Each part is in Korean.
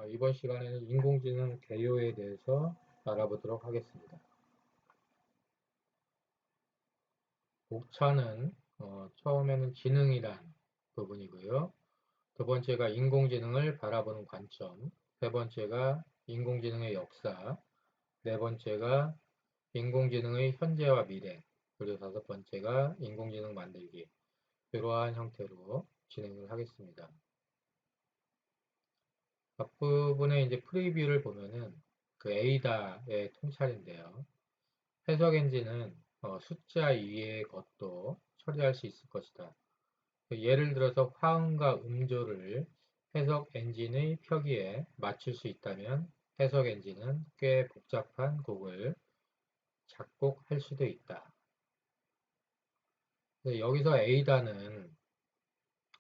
이번 시간에는 인공지능 개요에 대해서 알아보도록 하겠습니다. 목차는 처음에는 지능이란 부분이고요. 두 번째가 인공지능을 바라보는 관점, 세 번째가 인공지능의 역사, 네 번째가 인공지능의 현재와 미래, 그리고 다섯 번째가 인공지능 만들기, 이러한 형태로 진행을 하겠습니다. 앞부분에 이제 프리뷰를 보면은 그 에이다의 통찰인데요. 해석 엔진은 숫자 이외의 것도 처리할 수 있을 것이다. 예를 들어서 화음과 음조를 해석 엔진의 표기에 맞출 수 있다면 해석 엔진은 꽤 복잡한 곡을 작곡할 수도 있다. 여기서 에이다는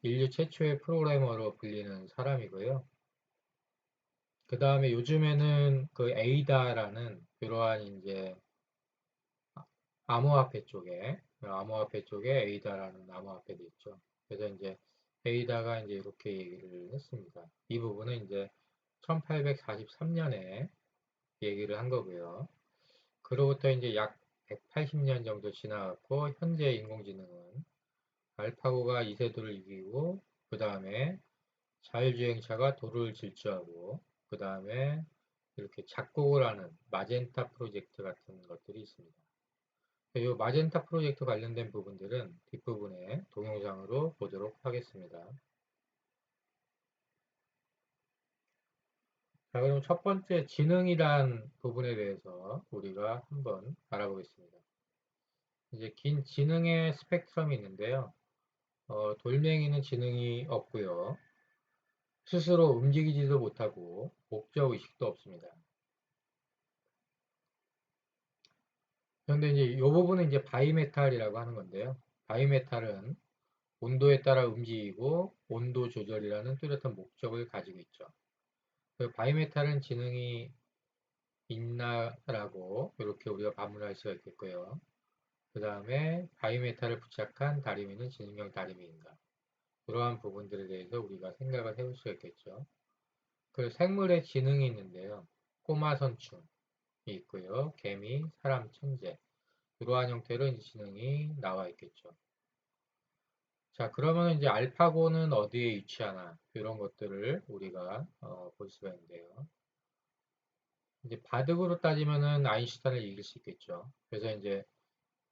인류 최초의 프로그래머로 불리는 사람이고요. 그 다음에 요즘에는 그 에이다라는 이러한 이제 암호화폐 쪽에 에이다라는 암호화폐도 있죠. 그래서 이제 에이다가 이제 이렇게 얘기를 했습니다. 이 부분은 이제 1843년에 얘기를 한 거고요. 그로부터 이제 약 180년 정도 지나갔고 현재 인공지능은 알파고가 이세돌을 이기고 그 다음에 자율주행차가 도로를 질주하고 그 다음에 이렇게 작곡을 하는 마젠타 프로젝트 같은 것들이 있습니다. 이 마젠타 프로젝트 관련된 부분들은 뒷부분에 동영상으로 보도록 하겠습니다. 자, 그럼 첫 번째 지능이란 부분에 대해서 우리가 한번 알아보겠습니다. 이제 긴 지능의 스펙트럼이 있는데요. 돌멩이는 지능이 없고요. 스스로 움직이지도 못하고 목적 의식도 없습니다. 그런데 이제 이 부분은 이제 바이메탈이라고 하는 건데요. 바이메탈은 온도에 따라 움직이고 온도 조절이라는 뚜렷한 목적을 가지고 있죠. 그 바이메탈은 지능이 있나라고 이렇게 우리가 반문할 수가 있겠고요. 그 다음에 바이메탈을 부착한 다리미는 지능형 다리미인가? 그러한 부분들에 대해서 우리가 생각을 해볼 수가 있겠죠. 그 생물의 지능이 있는데요. 꼬마선충이 있고요. 개미, 사람, 천재. 이러한 형태로 이제 지능이 나와 있겠죠. 자, 그러면 이제 알파고는 어디에 위치하나? 이런 것들을 우리가 볼 수가 있는데요. 이제 바둑으로 따지면은 아인슈타인을 이길 수 있겠죠. 그래서 이제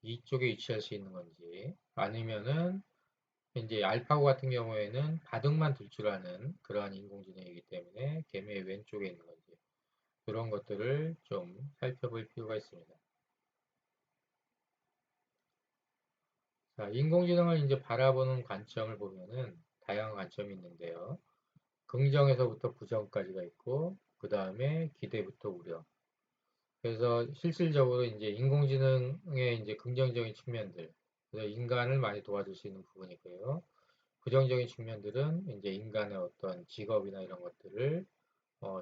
이쪽에 위치할 수 있는 건지 아니면은 이제 알파고 같은 경우에는 바둑만 둘 줄 아는 그러한 인공지능이기 때문에 개미의 왼쪽에 있는 건지 그런 것들을 좀 살펴볼 필요가 있습니다. 자, 인공지능을 이제 바라보는 관점을 보면은 다양한 관점이 있는데요. 긍정에서부터 부정까지가 있고 그 다음에 기대부터 우려. 그래서 실질적으로 이제 인공지능의 이제 긍정적인 측면들, 그래서 인간을 많이 도와줄 수 있는 부분이고요. 부정적인 측면들은 이제 인간의 어떤 직업이나 이런 것들을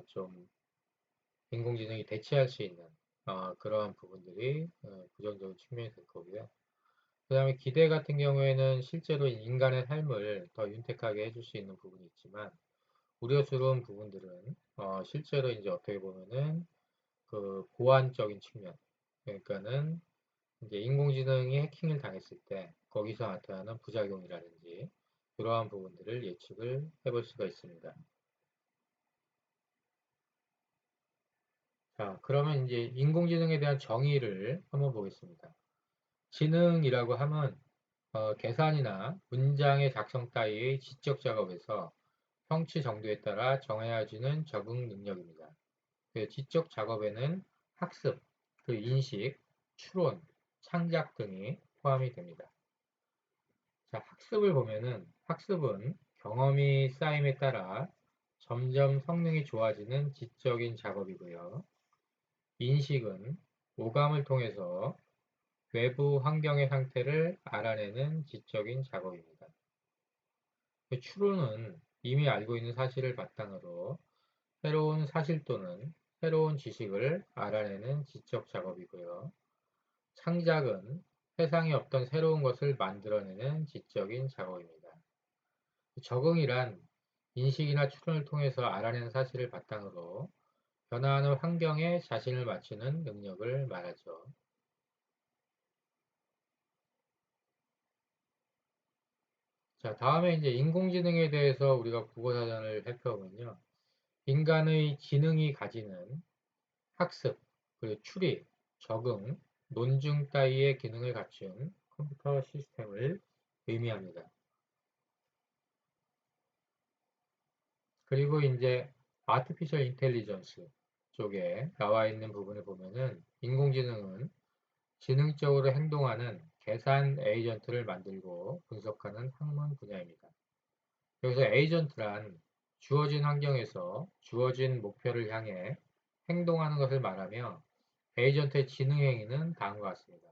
좀 인공지능이 대체할 수 있는 그러한 부분들이 부정적인 측면이 될 거고요. 그 다음에 기대 같은 경우에는 실제로 인간의 삶을 더 윤택하게 해줄 수 있는 부분이 있지만 우려스러운 부분들은 실제로 이제 어떻게 보면은 그 보안적인 측면, 그러니까는 이제 인공지능이 해킹을 당했을 때 거기서 나타나는 부작용이라든지 그러한 부분들을 예측을 해볼 수가 있습니다. 자, 그러면 이제 인공지능에 대한 정의를 한번 보겠습니다. 지능이라고 하면 계산이나 문장의 작성 따위의 지적 작업에서 성취 정도에 따라 정해지는 적응 능력입니다. 그 지적 작업에는 학습, 그 인식, 추론, 창작 등이 포함이 됩니다. 자, 학습을 보면은 학습은 경험이 쌓임에 따라 점점 성능이 좋아지는 지적인 작업이고요. 인식은 오감을 통해서 외부 환경의 상태를 알아내는 지적인 작업입니다. 그 추론은 이미 알고 있는 사실을 바탕으로 새로운 사실 또는 새로운 지식을 알아내는 지적 작업이고요. 창작은 세상에 없던 새로운 것을 만들어내는 지적인 작업입니다. 적응이란 인식이나 추론을 통해서 알아내는 사실을 바탕으로 변화하는 환경에 자신을 맞추는 능력을 말하죠. 자, 다음에 이제 인공지능에 대해서 우리가 국어사전을 살펴보면요. 인간의 지능이 가지는 학습, 그리고 추리, 적응, 논증 따위의 기능을 갖춘 컴퓨터 시스템을 의미합니다. 그리고 이제 Artificial Intelligence 쪽에 나와 있는 부분을 보면은 인공지능은 지능적으로 행동하는 계산 에이전트를 만들고 분석하는 학문 분야입니다. 여기서 에이전트란 주어진 환경에서 주어진 목표를 향해 행동하는 것을 말하며 에이전트의 지능 행위는 다음과 같습니다.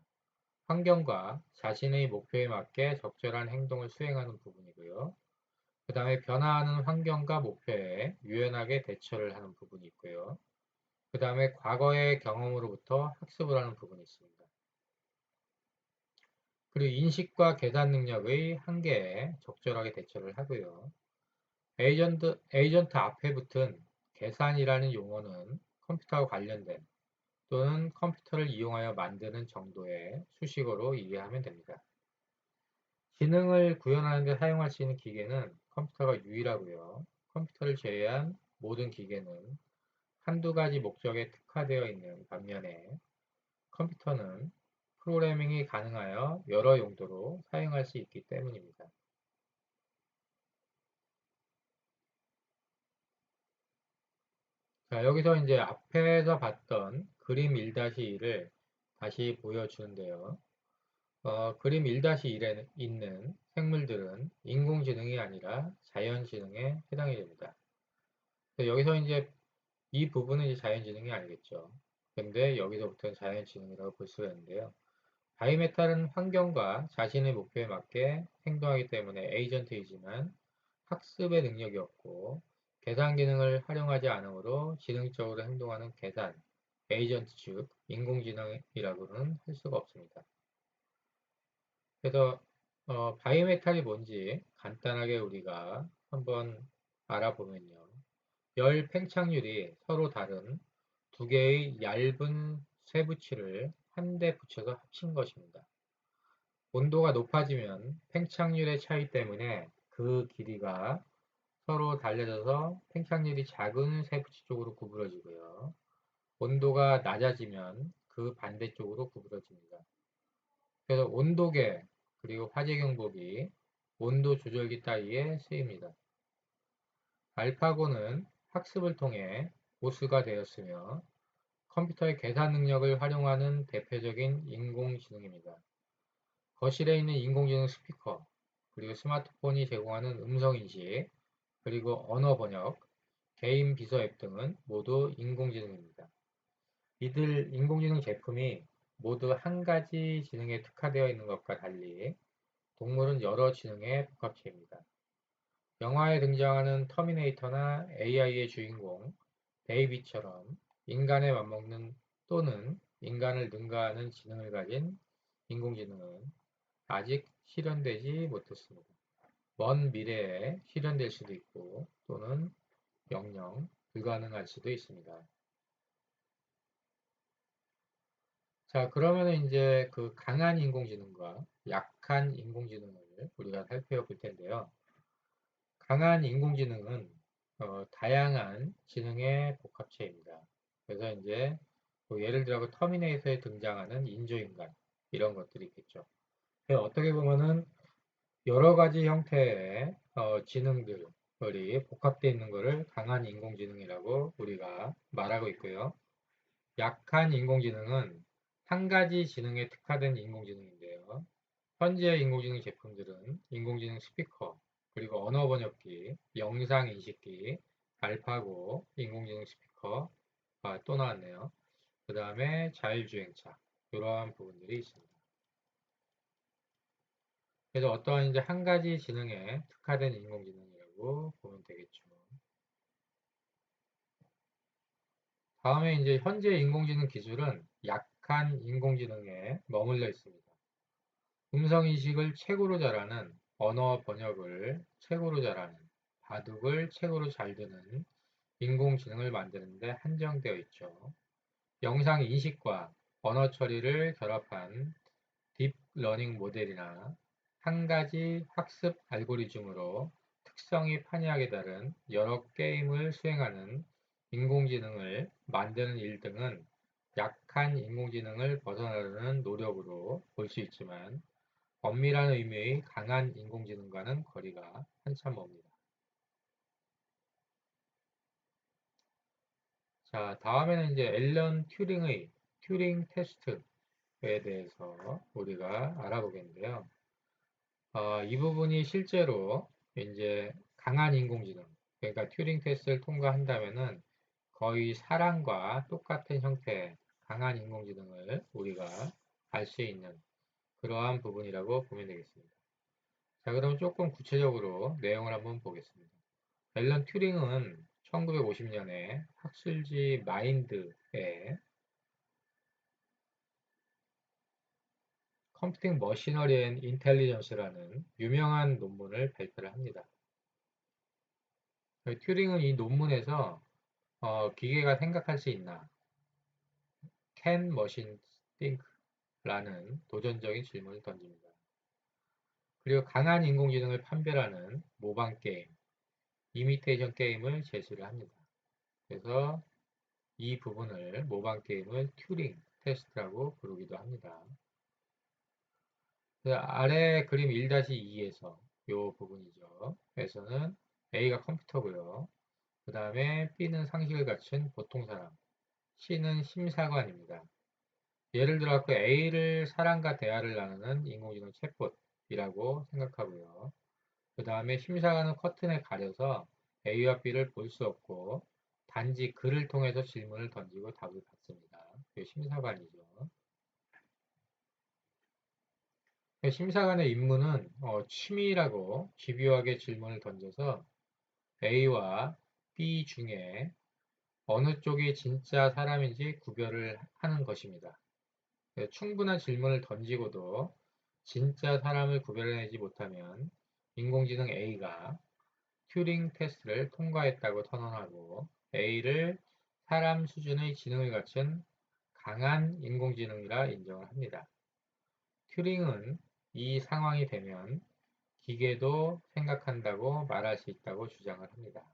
환경과 자신의 목표에 맞게 적절한 행동을 수행하는 부분이고요. 그 다음에 변화하는 환경과 목표에 유연하게 대처를 하는 부분이 있고요. 그 다음에 과거의 경험으로부터 학습을 하는 부분이 있습니다. 그리고 인식과 계산 능력의 한계에 적절하게 대처를 하고요. 에이전트 앞에 붙은 계산이라는 용어는 컴퓨터와 관련된 또는 컴퓨터를 이용하여 만드는 정도의 수식어로 이해하면 됩니다. 기능을 구현하는 데 사용할 수 있는 기계는 컴퓨터가 유일하고요. 컴퓨터를 제외한 모든 기계는 한두 가지 목적에 특화되어 있는 반면에 컴퓨터는 프로그래밍이 가능하여 여러 용도로 사용할 수 있기 때문입니다. 자, 여기서 이제 앞에서 봤던 그림 1-2를 다시 보여주는데요. 그림 1-1에 있는 생물들은 인공지능이 아니라 자연지능에 해당이 됩니다. 여기서 이제 이 부분은 이제 자연지능이 아니겠죠. 근데 여기서부터는 자연지능이라고 볼 수가 있는데요. 바이메탈은 환경과 자신의 목표에 맞게 행동하기 때문에 에이전트이지만 학습의 능력이 없고 계산 기능을 활용하지 않으므로 지능적으로 행동하는 계산, 에이전트 즉 인공지능이라고는 할 수가 없습니다. 그래서 바이메탈이 뭔지 간단하게 우리가 한번 알아보면요. 열 팽창률이 서로 다른 두 개의 얇은 쇠붙이를 한데 붙여서 합친 것입니다. 온도가 높아지면 팽창률의 차이 때문에 그 길이가 서로 달려져서 팽창률이 작은 쇠붙이 쪽으로 구부러지고요. 온도가 낮아지면 그 반대쪽으로 구부러집니다. 그래서 온도계 그리고 화재 경보기, 온도 조절기 따위에 쓰입니다. 알파고는 학습을 통해 보수가 되었으며 컴퓨터의 계산 능력을 활용하는 대표적인 인공지능입니다. 거실에 있는 인공지능 스피커, 그리고 스마트폰이 제공하는 음성인식, 그리고 언어 번역, 개인 비서 앱 등은 모두 인공지능입니다. 이들 인공지능 제품이 모두 한 가지 지능에 특화되어 있는 것과 달리 동물은 여러 지능의 복합체입니다. 영화에 등장하는 터미네이터나 AI의 주인공 데이비처럼 인간에 맞먹는 또는 인간을 능가하는 지능을 가진 인공지능은 아직 실현되지 못했습니다. 먼 미래에 실현될 수도 있고 또는 영영 불가능할 수도 있습니다. 자, 그러면 이제 그 강한 인공지능과 약한 인공지능을 우리가 살펴볼 텐데요. 강한 인공지능은 다양한 지능의 복합체입니다. 그래서 이제 뭐 예를 들어 터미네이터에 등장하는 인조인간 이런 것들이 있겠죠. 어떻게 보면은 여러 가지 형태의 지능들이 복합되어 있는 것을 강한 인공지능이라고 우리가 말하고 있고요. 약한 인공지능은 한 가지 지능에 특화된 인공지능인데요. 현재 인공지능 제품들은 인공지능 스피커, 그리고 언어 번역기, 영상 인식기, 알파고, 인공지능 스피커, 또 나왔네요. 그 다음에 자율주행차, 이러한 부분들이 있습니다. 그래서 어떠한 이제 한 가지 지능에 특화된 인공지능이라고 보면 되겠죠. 다음에 이제 현재 인공지능 기술은 약한 인공지능에 머물러 있습니다. 음성 인식을 최고로 잘하는 언어 번역을 최고로 잘하는 바둑을 책으로 잘 두는 인공지능을 만드는데 한정되어 있죠. 영상 인식과 언어 처리를 결합한 딥러닝 모델이나 한 가지 학습 알고리즘으로 특성이 판이하게 다른 여러 게임을 수행하는 인공지능을 만드는 일 등은 약한 인공지능을 벗어나려는 노력으로 볼 수 있지만 엄밀한 의미의 강한 인공지능과는 거리가 한참 멉니다. 자, 다음에는 이제 앨런 튜링의 튜링 테스트에 대해서 우리가 알아보겠는데요. 이 부분이 실제로 이제 강한 인공지능, 그러니까 튜링 테스트를 통과한다면은 거의 사람과 똑같은 형태의 강한 인공지능을 우리가 알 수 있는 그러한 부분이라고 보면 되겠습니다. 자, 그럼 조금 구체적으로 내용을 한번 보겠습니다. 앨런 튜링은 1950년에 학술지 마인드에 컴퓨팅 머시너리 앤 인텔리전스라는 유명한 논문을 발표를 합니다. 튜링은 이 논문에서 기계가 생각할 수 있나? Can machines think? 라는 도전적인 질문을 던집니다. 그리고 강한 인공지능을 판별하는 모방 게임, 이미테이션 게임을 제시를 합니다. 그래서 이 부분을 모방 게임을 튜링 테스트라고 부르기도 합니다. 아래 그림 1-2에서 이 부분이죠. 에서는 A가 컴퓨터고요. 그 다음에 B는 상식을 갖춘 보통 사람, C는 심사관입니다. 예를 들어 그 A를 사람과 대화를 나누는 인공지능 챗봇이라고 생각하고요. 그 다음에 심사관은 커튼에 가려서 A와 B를 볼 수 없고 단지 글을 통해서 질문을 던지고 답을 받습니다. 이게 심사관이죠. 심사관의 임무는 취미라고 집요하게 질문을 던져서 A와 B 중에 어느 쪽이 진짜 사람인지 구별을 하는 것입니다. 충분한 질문을 던지고도 진짜 사람을 구별해내지 못하면 인공지능 A가 튜링 테스트를 통과했다고 선언하고 A를 사람 수준의 지능을 갖춘 강한 인공지능이라 인정을 합니다. 튜링은 이 상황이 되면 기계도 생각한다고 말할 수 있다고 주장을 합니다.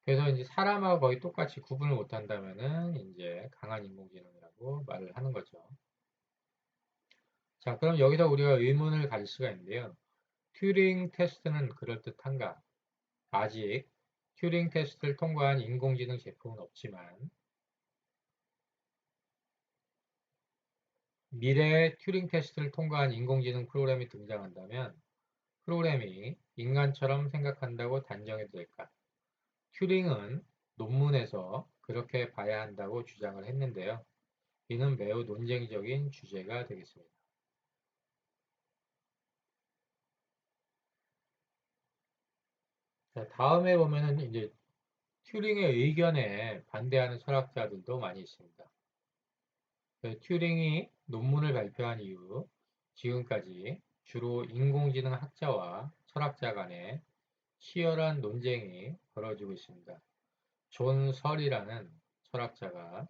그래서 이제 사람하고 거의 똑같이 구분을 못한다면은 이제 강한 인공지능이라고 말을 하는 거죠. 자, 그럼 여기서 우리가 의문을 가질 수가 있는데요. 튜링 테스트는 그럴듯한가? 아직 튜링 테스트를 통과한 인공지능 제품은 없지만 미래의 튜링 테스트를 통과한 인공지능 프로그램이 등장한다면 프로그램이 인간처럼 생각한다고 단정해도 될까? 튜링은 논문에서 그렇게 봐야 한다고 주장을 했는데요. 이는 매우 논쟁적인 주제가 되겠습니다. 자, 다음에 보면은 이제 튜링의 의견에 반대하는 철학자들도 많이 있습니다. 튜링이 논문을 발표한 이후 지금까지 주로 인공지능 학자와 철학자 간의 치열한 논쟁이 벌어지고 있습니다. 존 설이라는 철학자가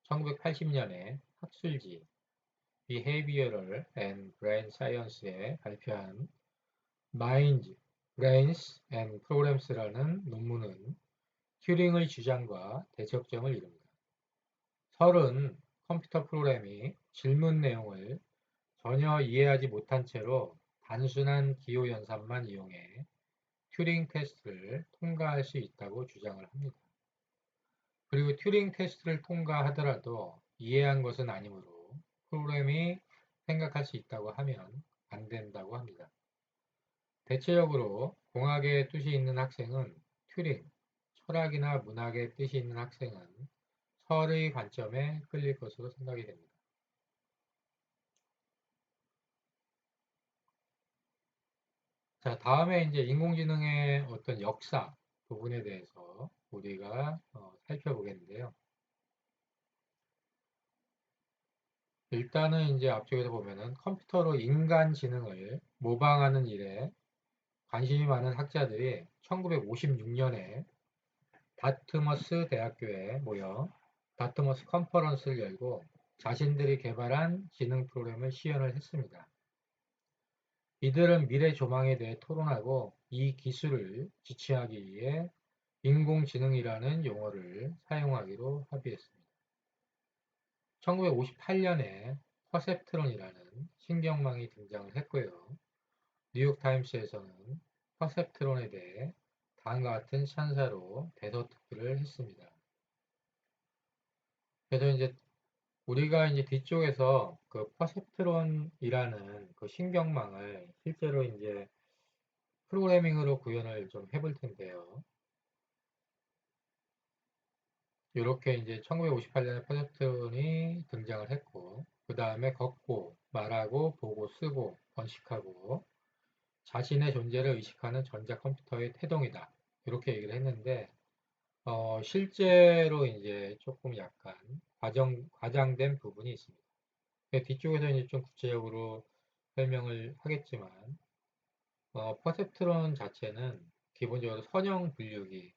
1980년에 학술지 Behavioral and Brain Science에 발표한 Minds, Brains and Programs라는 논문은 튜링의 주장과 대척점을 이룹니다. 설은 컴퓨터 프로그램이 질문 내용을 전혀 이해하지 못한 채로 단순한 기호 연산만 이용해 튜링 테스트를 통과할 수 있다고 주장을 합니다. 그리고 튜링 테스트를 통과하더라도 이해한 것은 아니므로 프로그램이 생각할 수 있다고 하면 안 된다고 합니다. 대체적으로 공학의 뜻이 있는 학생은 튜링, 철학이나 문학의 뜻이 있는 학생은 설의 관점에 끌릴 것으로 생각이 됩니다. 자, 다음에 이제 인공지능의 어떤 역사 부분에 대해서 우리가 살펴보겠는데요. 일단은 이제 앞쪽에서 보면은 컴퓨터로 인간 지능을 모방하는 일에 관심이 많은 학자들이 1956년에 다트머스 대학교에 모여 다트머스 컨퍼런스를 열고 자신들이 개발한 지능 프로그램을 시연을 했습니다. 이들은 미래 조망에 대해 토론하고 이 기술을 지칭하기 위해 인공지능이라는 용어를 사용하기로 합의했습니다. 1958년에 퍼셉트론이라는 신경망이 등장을 했고요. 뉴욕타임스에서는 퍼셉트론에 대해 다음과 같은 찬사로 대서특필을 했습니다. 그래서 이제 우리가 이제 뒤쪽에서 그 퍼셉트론이라는 그 신경망을 실제로 이제 프로그래밍으로 구현을 좀 해볼 텐데요. 이렇게 이제 1958년에 퍼셉트론이 등장을 했고, 그 다음에 걷고, 말하고, 보고, 쓰고, 번식하고, 자신의 존재를 의식하는 전자컴퓨터의 태동이다. 이렇게 얘기를 했는데, 실제로 이제 조금 약간 과장된 부분이 있습니다. 뒤쪽에서 이제 좀 구체적으로 설명을 하겠지만, 퍼셉트론 자체는 기본적으로 선형 분류기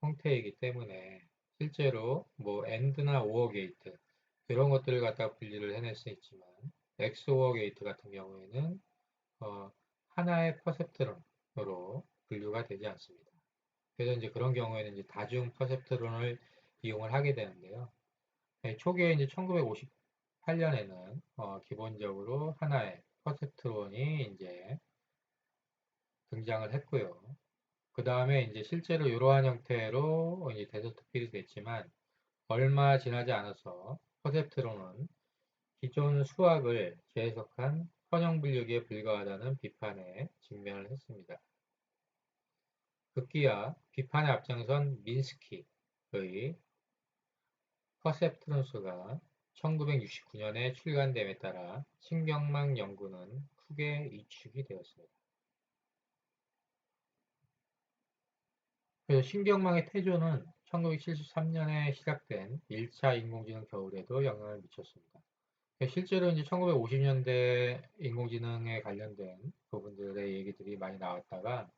형태이기 때문에 실제로 뭐 AND나 OR 게이트 이런 것들을 갖다 분리를 해낼 수 있지만 XOR 게이트 같은 경우에는 하나의 퍼셉트론으로 분류가 되지 않습니다. 그래서 이제 그런 경우에는 이제 다중 퍼셉트론을 이용을 하게 되는데요. 초기에 이제 1958년에는 기본적으로 하나의 퍼셉트론이 이제 등장을 했고요. 그 다음에 이제 실제로 이러한 형태로 이제 대서특필이 됐지만 얼마 지나지 않아서 퍼셉트론은 기존 수학을 재해석한 선형분류기에 불과하다는 비판에 직면을 했습니다. 급기야 비판에 앞장선 민스키의 퍼셉트론수가 1969년에 출간됨에 따라 신경망 연구는 크게 위축이 되었습니다. 그래서 신경망의 태조는 1973년에 시작된 1차 인공지능 겨울에도 영향을 미쳤습니다. 실제로 이제 1950년대 인공지능에 관련된 부분들의 얘기들이 많이 나왔다가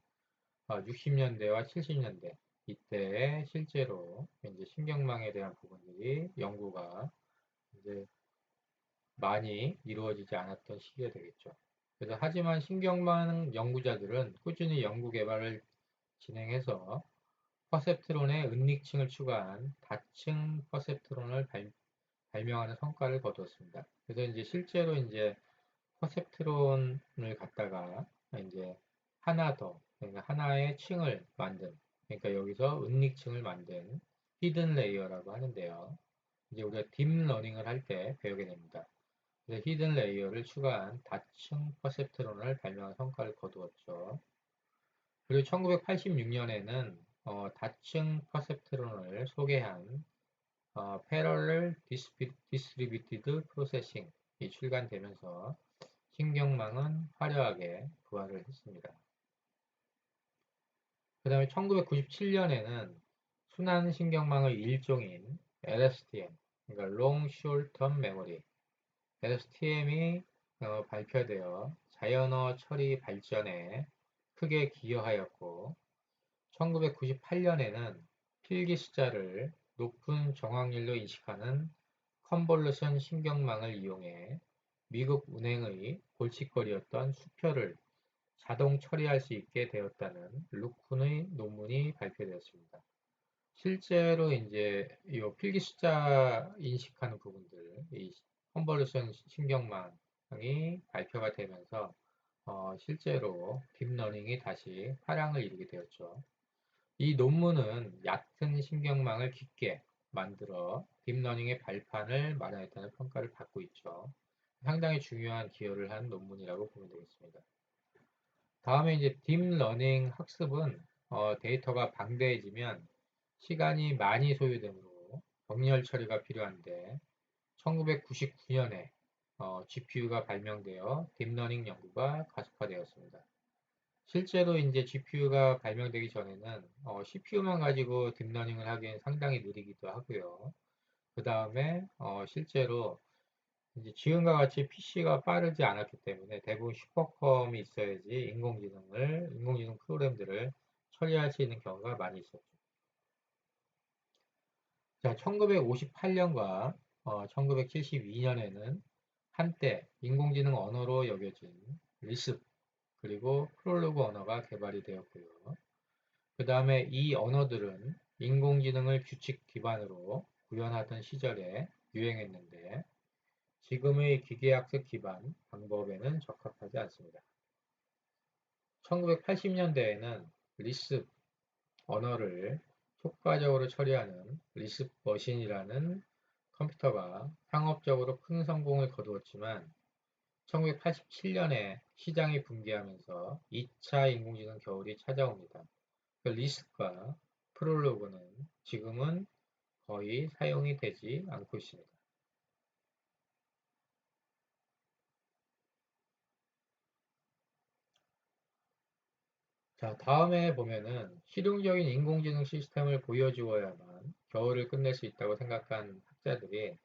60년대와 70년대 이때에 실제로 이제 신경망에 대한 부분들이 연구가 이제 많이 이루어지지 않았던 시기가 되겠죠. 그래서 하지만 신경망 연구자들은 꾸준히 연구 개발을 진행해서 퍼셉트론의 은닉층을 추가한 다층 퍼셉트론을 발명하는 성과를 거두었습니다. 그래서 이제 실제로 이제 퍼셉트론을 갖다가 이제 하나 더, 그러니까 하나의 층을 만든, 그러니까 여기서 은닉층을 만든 히든 레이어라고 하는데요. 이제 우리가 딥러닝을 할 때 배우게 됩니다. 그래서 히든 레이어를 추가한 다층 퍼셉트론을 발명한 성과를 거두었죠. 그리고 1986년에는 다층 퍼셉트론을 소개한 Parallel Distributed Processing이 출간되면서 신경망은 화려하게 부활을 했습니다. 그 다음에 1997년에는 순환 신경망의 일종인 LSTM, 그러니까 Long Short Term Memory, LSTM이 발표되어 자연어 처리 발전에 크게 기여하였고 1998년에는 필기 숫자를 높은 정확률로 인식하는 컨볼루션 신경망을 이용해 미국 은행의 골칫거리였던 수표를 자동 처리할 수 있게 되었다는 루쿤의 논문이 발표되었습니다. 실제로 이제 이 필기 숫자 인식하는 부분들, 이 컨볼루션 신경망이 발표가 되면서 실제로 딥러닝이 다시 화랑을 이루게 되었죠. 이 논문은 얕은 신경망을 깊게 만들어 딥러닝의 발판을 마련했다는 평가를 받고 있죠. 상당히 중요한 기여를 한 논문이라고 보면 되겠습니다. 다음에 이제 딥러닝 학습은 데이터가 방대해지면 시간이 많이 소요되므로 병렬 처리가 필요한데 1999년에 GPU가 발명되어 딥러닝 연구가 가속화되었습니다. 실제로 이제 GPU가 발명되기 전에는 CPU만 가지고 딥러닝을 하기엔 상당히 느리기도 하고요. 그 다음에 실제로 이제 지금과 같이 PC가 빠르지 않았기 때문에 대부분 슈퍼컴이 있어야지 인공지능 프로그램들을 처리할 수 있는 경우가 많이 있었죠. 자, 1958년과 1972년에는 한때 인공지능 언어로 여겨진 리스프 그리고 프롤로그 언어가 개발이 되었고요. 그 다음에 이 언어들은 인공지능을 규칙 기반으로 구현하던 시절에 유행했는데 지금의 기계학습 기반 방법에는 적합하지 않습니다. 1980년대에는 리스프 언어를 효과적으로 처리하는 리스프 머신이라는 컴퓨터가 상업적으로 큰 성공을 거두었지만 1987년에 시장이 붕괴하면서 2차 인공지능 겨울이 찾아옵니다. 리스크와 프롤로그는 지금은 거의 사용이 되지 않고 있습니다. 자, 다음에 보면은 실용적인 인공지능 시스템을 보여주어야만 겨울을 끝낼 수 있다고 생각한 학자들이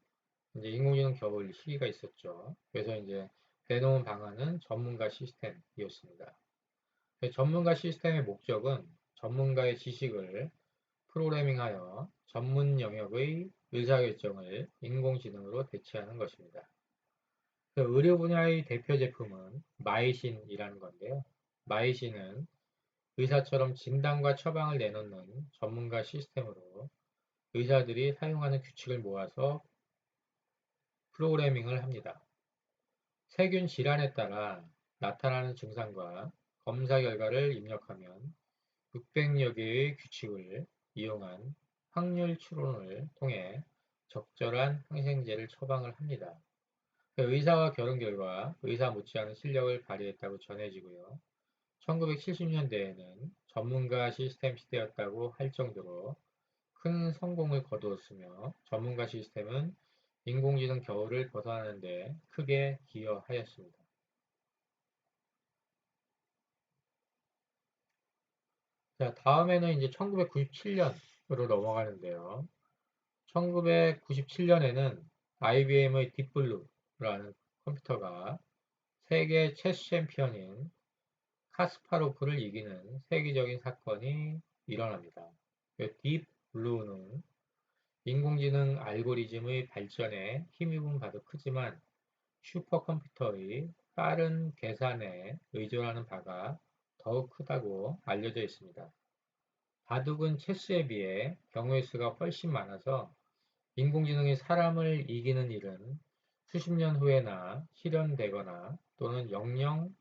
이제 인공지능 겨울 시기가 있었죠. 그래서 이제 내놓은 방안은 전문가 시스템이었습니다. 전문가 시스템의 목적은 전문가의 지식을 프로그래밍하여 전문 영역의 의사결정을 인공지능으로 대체하는 것입니다. 의료 분야의 대표 제품은 마이신이라는 건데요. 마이신은 의사처럼 진단과 처방을 내놓는 전문가 시스템으로 의사들이 사용하는 규칙을 모아서 프로그래밍을 합니다. 세균 질환에 따라 나타나는 증상과 검사 결과를 입력하면 600여 개의 규칙을 이용한 확률 추론을 통해 적절한 항생제를 처방을 합니다. 의사와 결혼 결과 의사 못지않은 실력을 발휘했다고 전해지고요. 1970년대에는 전문가 시스템 시대였다고 할 정도로 큰 성공을 거두었으며 전문가 시스템은 인공지능 겨울을 벗어나는 데 크게 기여하였습니다. 자, 다음에는 이제 1997년으로 넘어가는데요. 1997년에는 IBM의 딥블루라는 컴퓨터가 세계 체스 챔피언인 카스파로프를 이기는 세계적인 사건이 일어납니다. 딥블루는 인공지능 알고리즘의 발전에 힘입은 바도 크지만 슈퍼컴퓨터의 빠른 계산에 의존하는 바가 더욱 크다고 알려져 있습니다. 바둑은 체스에 비해 경우의 수가 훨씬 많아서 인공지능이 사람을 이기는 일은 수십 년 후에나 실현되거나 또는 영영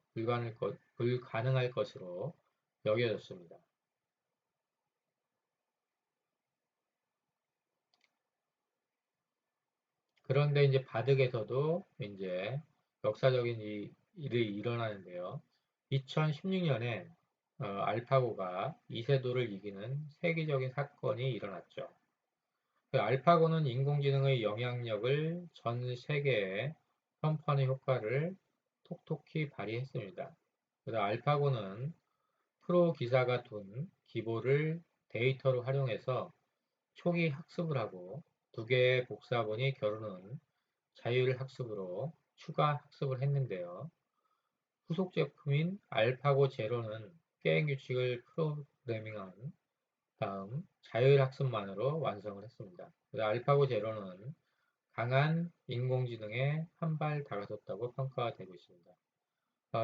불가능할 것으로 여겨졌습니다. 그런데 이제 바둑에서도 이제 역사적인 일이 일어나는데요. 2016년에 알파고가 이세돌을 이기는 세계적인 사건이 일어났죠. 그 알파고는 인공지능의 영향력을 전 세계에 선포하는 효과를 톡톡히 발휘했습니다. 그래서 알파고는 프로 기사가 둔 기보를 데이터로 활용해서 초기 학습을 하고 두 개의 복사본이 겨루는 자율학습으로 추가 학습을 했는데요. 후속 제품인 알파고 제로는 게임 규칙을 프로그래밍한 다음 자율학습만으로 완성을 했습니다. 알파고 제로는 강한 인공지능에 한 발 다가섰다고 평가가 되고 있습니다.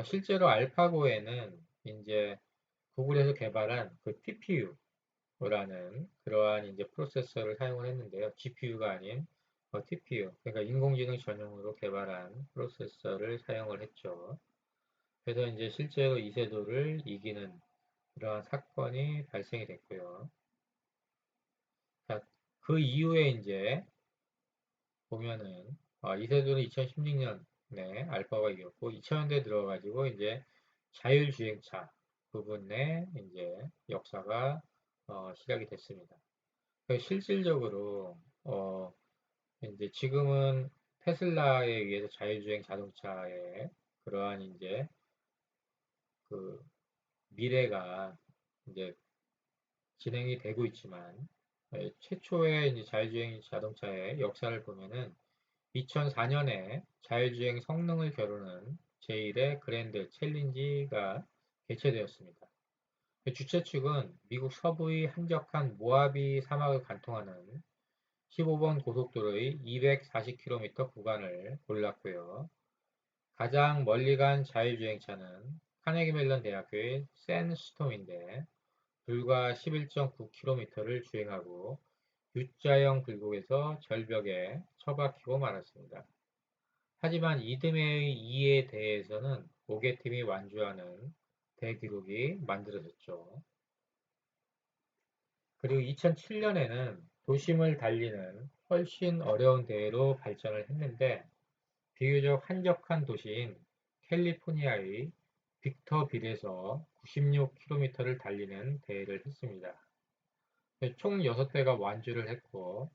실제로 알파고에는 이제 구글에서 개발한 그 TPU라는 그러한 이제 프로세서를 사용을 했는데요. GPU가 아닌 TPU, 그러니까 인공지능 전용으로 개발한 프로세서를 사용을 했죠. 그래서 이제 실제로 이세돌을 이기는 그러한 사건이 발생이 됐고요. 자, 그 이후에 이제 보면은 이세돌은 2016년에 알파가 이겼고 2000년대 들어가지고 이제 자율주행차 부분에 이제 역사가 시작이 됐습니다. 실질적으로 이제 지금은 테슬라에 의해서 자율주행 자동차의 그러한 이제 그 미래가 이제 진행이 되고 있지만 최초의 이제 자율주행 자동차의 역사를 보면은 2004년에 자율주행 성능을 겨루는 제1의 그랜드 챌린지가 개최되었습니다. 주최 측은 미국 서부의 한적한 모하비 사막을 관통하는 15번 고속도로의 240km 구간을 골랐고요. 가장 멀리 간 자율주행차는 카네기 멜론 대학교의 샌스톰인데 불과 11.9km를 주행하고 U자형 굴곡에서 절벽에 처박히고 말았습니다. 하지만 이듬해의 이에 대해서는 5개 팀이 완주하는 대기록이 만들어졌죠. 그리고 2007년에는 도심을 달리는 훨씬 어려운 대회로 발전을 했는데 비교적 한적한 도시인 캘리포니아의 빅터빌에서 96km를 달리는 대회를 했습니다. 총 6대가 완주를 했고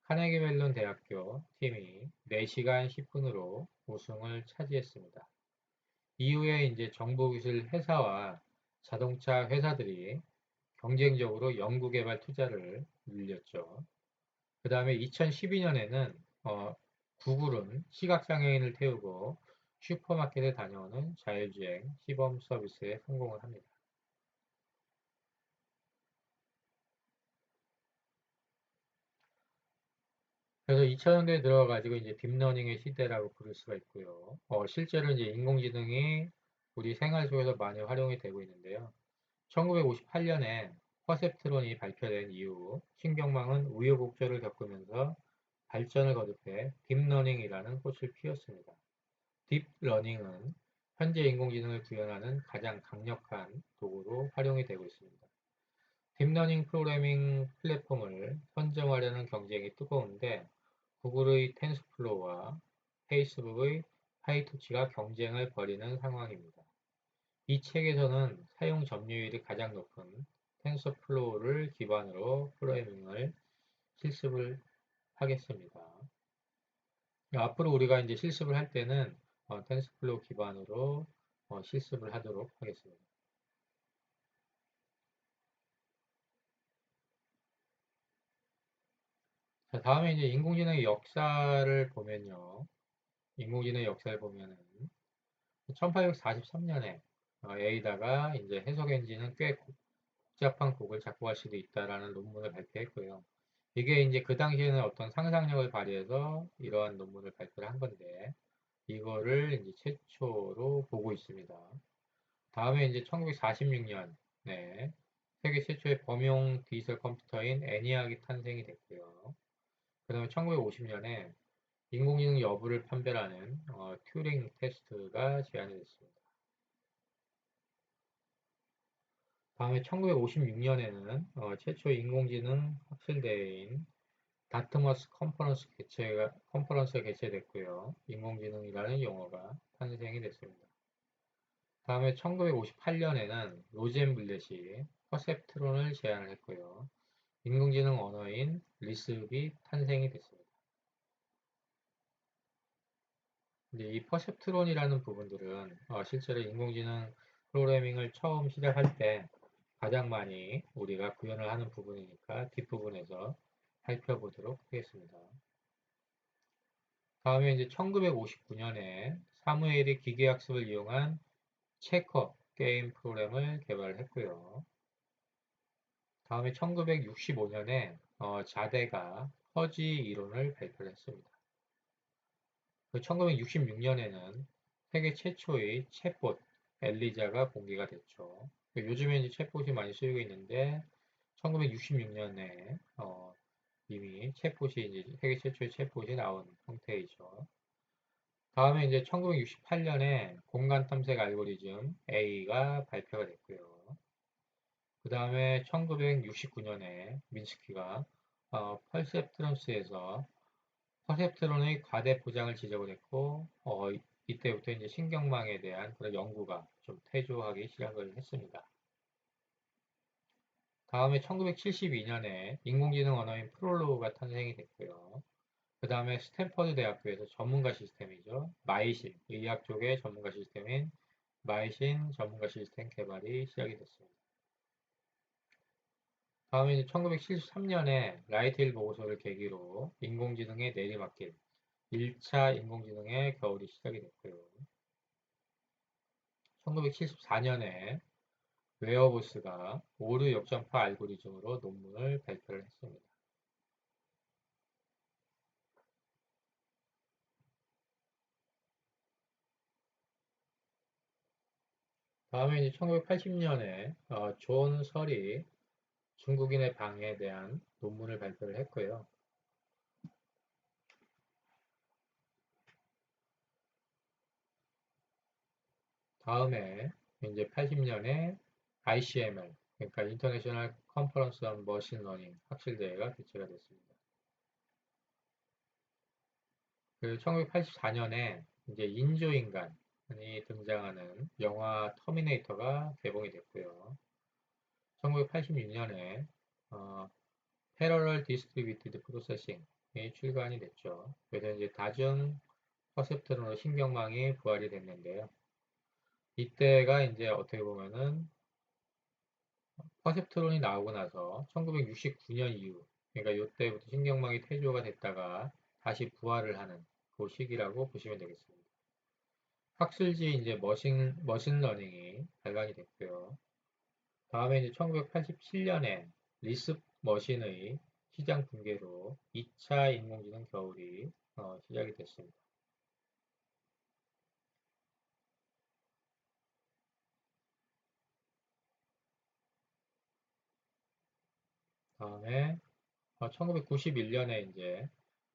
카네기 멜론 대학교 팀이 4시간 10분으로 우승을 차지했습니다. 이후에 이제 정보기술 회사와 자동차 회사들이 경쟁적으로 연구개발 투자를 늘렸죠. 그 다음에 2012년에는 구글은 시각장애인을 태우고 슈퍼마켓에 다녀오는 자율주행 시범 서비스에 성공을 합니다. 그래서 2000년대에 들어가지고 이제 딥러닝의 시대라고 부를 수가 있고요. 실제로 이제 인공지능이 우리 생활 속에서 많이 활용이 되고 있는데요. 1958년에 퍼셉트론이 발표된 이후 신경망은 우여곡절을 겪으면서 발전을 거듭해 딥러닝이라는 꽃을 피웠습니다. 딥러닝은 현재 인공지능을 구현하는 가장 강력한 도구로 활용이 되고 있습니다. 딥러닝 프로그래밍 플랫폼을 선점하려는 경쟁이 뜨거운데 구글의 텐스플로우와 페이스북의 파이토치가 경쟁을 벌이는 상황입니다. 이 책에서는 사용 점유율이 가장 높은 텐서플로우를 기반으로 프로그래밍을 실습을 하겠습니다. 앞으로 우리가 이제 실습을 할 때는 텐서플로우 기반으로 실습을 하도록 하겠습니다. 자, 다음에 이제 인공지능의 역사를 보면요. 인공지능의 역사를 보면은 1843년에 에이다가 이제 해석 엔진은 꽤 복잡한 곡을 작곡할 수도 있다라는 논문을 발표했고요. 이게 이제 그 당시에는 어떤 상상력을 발휘해서 이러한 논문을 발표를 한 건데, 이거를 이제 최초로 보고 있습니다. 다음에 이제 1946년, 네, 세계 최초의 범용 디지털 컴퓨터인 애니악이 탄생이 됐고요. 그 다음에 1950년에 인공지능 여부를 판별하는 튜링 테스트가 제안이 됐습니다. 다음에 1956년에는 최초 인공지능 학술대회인 다트머스 컨퍼런스가 개최됐고요. 인공지능이라는 용어가 탄생이 됐습니다. 다음에 1958년에는 로젠 블렛이 퍼셉트론을 제안을 했고요. 인공지능 언어인 리스흡이 탄생이 됐습니다. 이제 이 퍼셉트론이라는 부분들은 실제로 인공지능 프로그래밍을 처음 시작할 때 가장 많이 우리가 구현을 하는 부분이니까 뒷부분에서 살펴보도록 하겠습니다. 다음에 이제 1959년에 사무엘이 기계학습을 이용한 체커 게임 프로그램을 개발했고요. 다음에 1965년에 자대가 퍼지 이론을 발표를 했습니다. 1966년에는 세계 최초의 챗봇 엘리자가 공개가 됐죠. 요즘에 이제 챗봇이 많이 쓰이고 있는데 1966년에 이미 챗봇이 이제 세계 최초의 챗봇이 나온 형태이죠. 다음에 이제 1968년에 공간 탐색 알고리즘 A가 발표가 됐고요. 그 다음에 1969년에 민스키가 펄셉트론스에서 퍼셉트론의 과대 포장을 지적을 했고, 이때부터 이제 신경망에 대한 그런 연구가 좀 태조하기 시작을 했습니다. 다음에 1972년에 인공지능 언어인 프롤로그가 탄생이 됐고요. 그 다음에 스탠퍼드 대학교에서 전문가 시스템이죠. 마이신, 의학 쪽의 전문가 시스템인 마이신 전문가 시스템 개발이 시작이 됐습니다. 다음에 1973년에 라이트힐 보고서를 계기로 인공지능의 내리막길, 1차 인공지능의 겨울이 시작이 됐고요. 1974년에 웨어보스가 오류 역전파 알고리즘으로 논문을 발표를 했습니다. 다음에 이제 1980년에 존 설이 중국인의 방에 대한 논문을 발표를 했고요. 다음에 이제 80년에 ICML, 그러니까 인터내셔널 컨퍼런스 온 머신 러닝 학술대회가 개최가 됐습니다. 그 1984년에 이제 인조인간이 등장하는 영화 터미네이터가 개봉이 됐고요. 1986년에 패러럴 디스트리뷰티드 프로세싱이 출간이 됐죠. 그래서 이제 다중 퍼셉트론으로 신경망이 부활이 됐는데요. 이때가 이제 어떻게 보면은 퍼셉트론이 나오고 나서 1969년 이후, 그러니까 이때부터 신경망이 퇴조가 됐다가 다시 부활을 하는 그 시기라고 보시면 되겠습니다. 학술지 이제 머신러닝이 발간이 됐고요. 다음에 이제 1987년에 리습 머신의 시장 붕괴로 2차 인공지능 겨울이 시작이 됐습니다. 다음에 1991년에 이제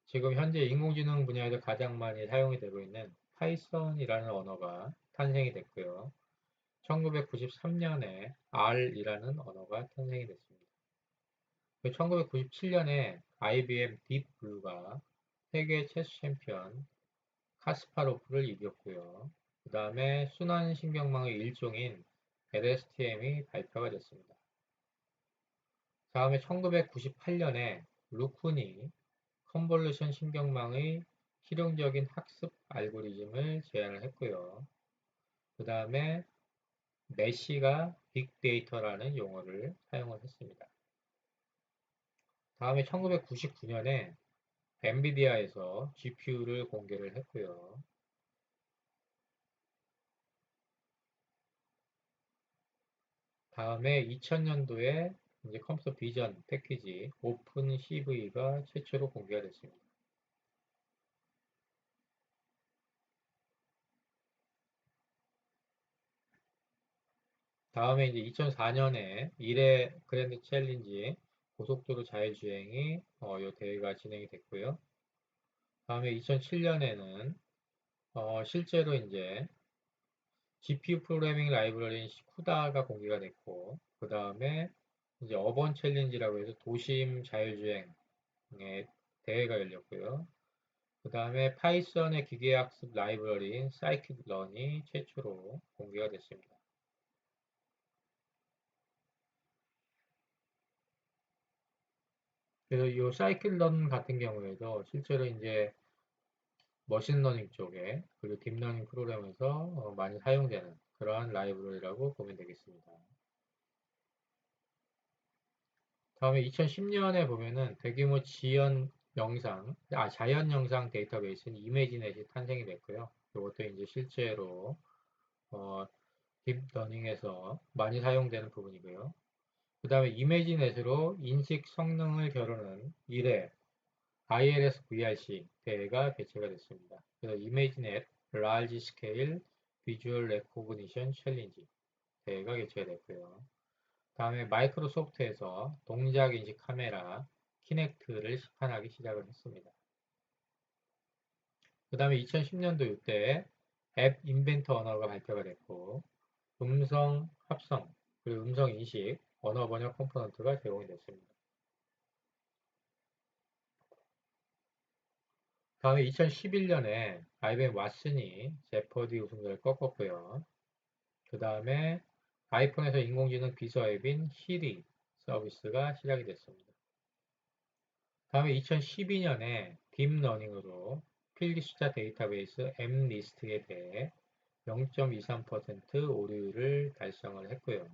지금 현재 인공지능 분야에서 가장 많이 사용이 되고 있는 파이썬이라는 언어가 탄생이 됐고요. 1993년에 R이라는 언어가 탄생이 됐습니다. 1997년에 IBM 딥블루가 세계 체스 챔피언 카스파로프를 이겼고요. 그 다음에 순환신경망의 일종인 LSTM이 발표가 됐습니다. 다음에 1998년에 루쿤이 컨볼루션 신경망의 실용적인 학습 알고리즘을 제안을 했고요. 그 다음에 메시가 빅데이터라는 용어를 사용을 했습니다. 다음에 1999년에 엔비디아에서 GPU를 공개를 했고요. 다음에 2000년도에 이제 컴퓨터 비전 패키지 오픈 CV가 최초로 공개가 됐습니다. 다음에 이제 2004년에 1회 그랜드 챌린지 고속도로 자율주행이 요 대회가 진행이 됐고요. 다음에 2007년에는 실제로 이제 GPU 프로그래밍 라이브러리인 쿠다가 공개가 됐고, 그 다음에 이제 어번 챌린지라고 해서 도심 자율주행의 대회가 열렸고요. 그 다음에 파이썬의 기계학습 라이브러리인 scikit-learn이 최초로 공개가 됐습니다. 그래서 이 scikit-learn 같은 경우에도 실제로 이제 머신러닝 쪽에 그리고 딥러닝 프로그램에서 많이 사용되는 그러한 라이브러리라고 보면 되겠습니다. 다음에 2010년에 보면은 대규모 자연 영상 데이터베이스인 이미지넷이 탄생이 됐고요. 이것도 이제 실제로 어, 딥러닝에서 많이 사용되는 부분이고요. 그 다음에 이미지넷으로 인식 성능을 겨루는 1회 ILS VRC 대회가 개최가 됐습니다. 그래서 이미지넷 Large Scale Visual Recognition Challenge 대회가 개최가 됐고요. 다음에 마이크로소프트에서 동작 인식 카메라 키넥트를 시판하기 시작을 했습니다. 그 다음에 2010년도 이때 앱 인벤터 언어가 발표가 됐고 음성 합성 그리고 음성 인식 언어 번역 컴포넌트가 제공이 됐습니다. 다음에 2011년에 IBM 왓슨이 제퍼디 우승자를 꺾었고요. 그 다음에 아이폰에서 인공지능 비서 앱인 시리 서비스가 시작이 됐습니다. 다음에 2012년에 딥러닝으로 필기 숫자 데이터베이스 M리스트에 대해 0.23% 오류를 달성을 했고요.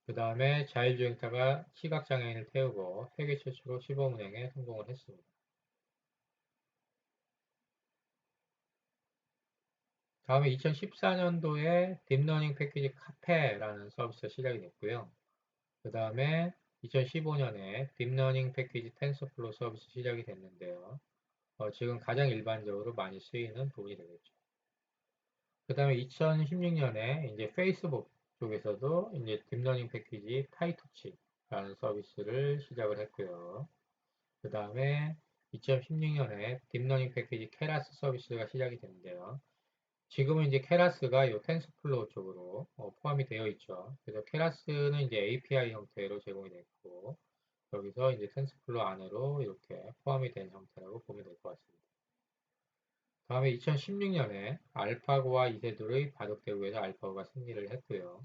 그 다음에 자율주행차가 시각장애인을 태우고 세계 최초로 시범 운행에 성공을 했습니다. 다음에 2014년도에 딥러닝 패키지 카페라는 서비스가 시작이 됐고요. 그 다음에 2015년에 딥러닝 패키지 텐서플로우 서비스 시작이 됐는데요. 지금 가장 일반적으로 많이 쓰이는 부분이 되겠죠. 그 다음에 2016년에 이제 페이스북 쪽에서도 이제 딥러닝 패키지 파이토치라는 서비스를 시작을 했고요. 그 다음에 2016년에 딥러닝 패키지 케라스 서비스가 시작이 됐는데요. 지금은 이제 케라스가 이 텐서플로우 쪽으로 포함이 되어 있죠. 그래서 케라스는 이제 API 형태로 제공이 됐고, 여기서 이제 텐서플로우 안으로 이렇게 포함이 된 형태라고 보면 될 것 같습니다. 다음에 2016년에 알파고와 이세돌의 바둑 대구에서 알파고가 승리를 했고요.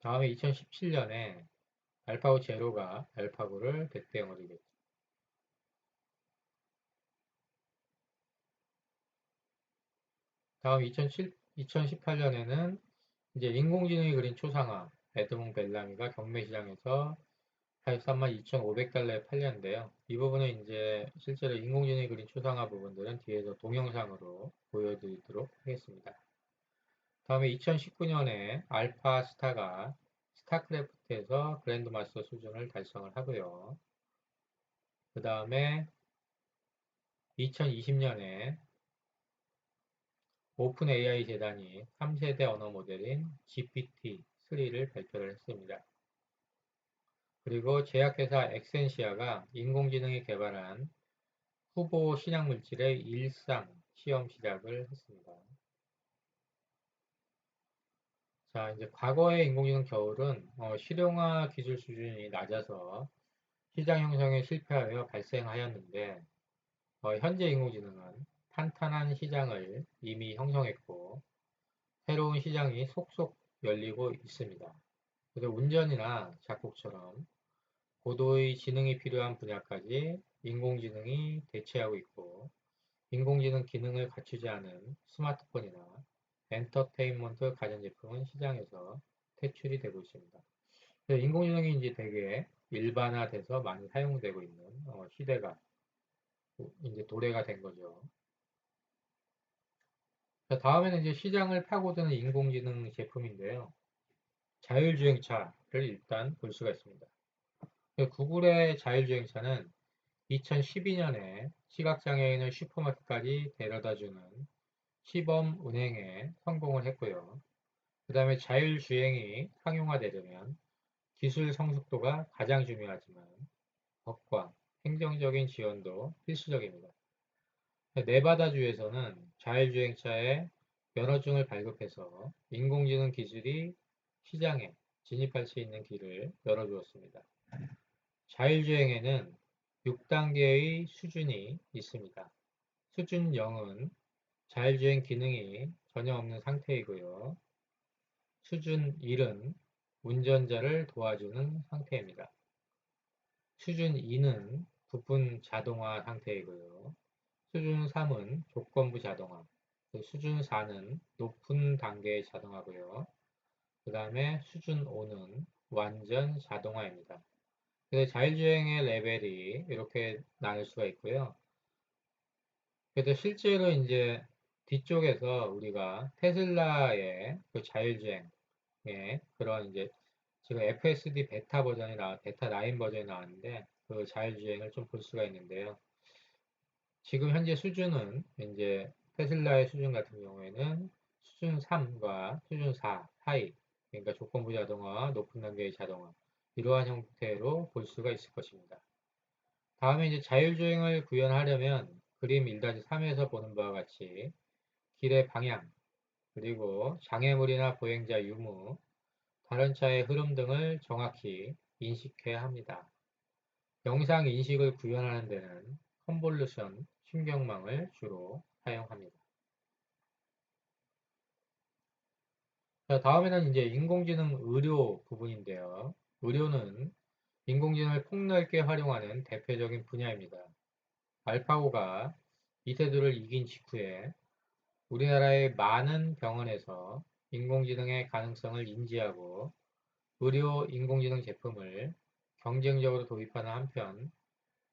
다음에 2017년에 알파고 제로가 알파고를 100대 0으로 이겼죠. 다음 2018년에는 이제 인공지능이 그린 초상화 에드몽 벨라미가 경매 시장에서 83만 2,500달러에 팔렸는데요. 이 부분은 이제 실제로 인공지능이 그린 초상화 부분들은 뒤에서 동영상으로 보여드리도록 하겠습니다. 다음에 2019년에 알파스타가 스타크래프트에서 그랜드마스터 수준을 달성을 하고요. 그 다음에 2020년에 오픈 AI 재단이 3세대 언어 모델인 GPT-3를 발표를 했습니다. 그리고 제약회사 엑센시아가 인공지능이 개발한 후보 신약물질의 일상 시험 시작을 했습니다. 자, 이제 과거의 인공지능 겨울은 실용화 기술 수준이 낮아서 시장 형성에 실패하여 발생하였는데 현재 인공지능은 탄탄한 시장을 이미 형성했고 새로운 시장이 속속 열리고 있습니다. 그래서 운전이나 작곡처럼 고도의 지능이 필요한 분야까지 인공지능이 대체하고 있고 인공지능 기능을 갖추지 않은 스마트폰이나 엔터테인먼트 가전제품은 시장에서 퇴출이 되고 있습니다. 인공지능이 이제 되게 일반화돼서 많이 사용되고 있는 시대가 이제 도래가 된 거죠. 자, 다음에는 이제 시장을 파고드는 인공지능 제품인데요. 자율주행차를 일단 볼 수가 있습니다. 구글의 자율주행차는 2012년에 시각장애인을 슈퍼마켓까지 데려다주는 시범 운행에 성공을 했고요. 그 다음에 자율주행이 상용화되려면 기술 성숙도가 가장 중요하지만 법과 행정적인 지원도 필수적입니다. 네바다주에서는 자율주행차에 면허증을 발급해서 인공지능 기술이 시장에 진입할 수 있는 길을 열어주었습니다. 자율주행에는 6단계의 수준이 있습니다. 수준 0은 자율주행 기능이 전혀 없는 상태이고요. 수준 1은 운전자를 도와주는 상태입니다. 수준 2는 부분 자동화 상태이고요. 수준 3은 조건부 자동화, 수준 4는 높은 단계의 자동화고요. 그 다음에 수준 5는 완전 자동화입니다. 그래서 자율주행의 레벨이 이렇게 나눌 수가 있고요. 그래서 실제로 이제 뒤쪽에서 우리가 테슬라의 그 자율주행의 그런 이제 지금 FSD 베타 9 버전이 나왔는데 그 자율주행을 좀 볼 수가 있는데요. 지금 현재 수준은 이제 테슬라의 수준 같은 경우에는 수준 3과 수준 4 사이, 그러니까 조건부 자동화와 높은 단계의 자동화, 이러한 형태로 볼 수가 있을 것입니다. 다음에 이제 자율주행을 구현하려면 그림 1-3에서 보는 바와 같이 길의 방향, 그리고 장애물이나 보행자 유무, 다른 차의 흐름 등을 정확히 인식해야 합니다. 영상 인식을 구현하는 데는 컨볼루션 신경망을 주로 사용합니다. 자, 다음에는 이제 인공지능 의료 부분인데요. 의료는 인공지능을 폭넓게 활용하는 대표적인 분야입니다. 알파고가 이세돌을 이긴 직후에 우리나라의 많은 병원에서 인공지능의 가능성을 인지하고 의료 인공지능 제품을 경쟁적으로 도입하는 한편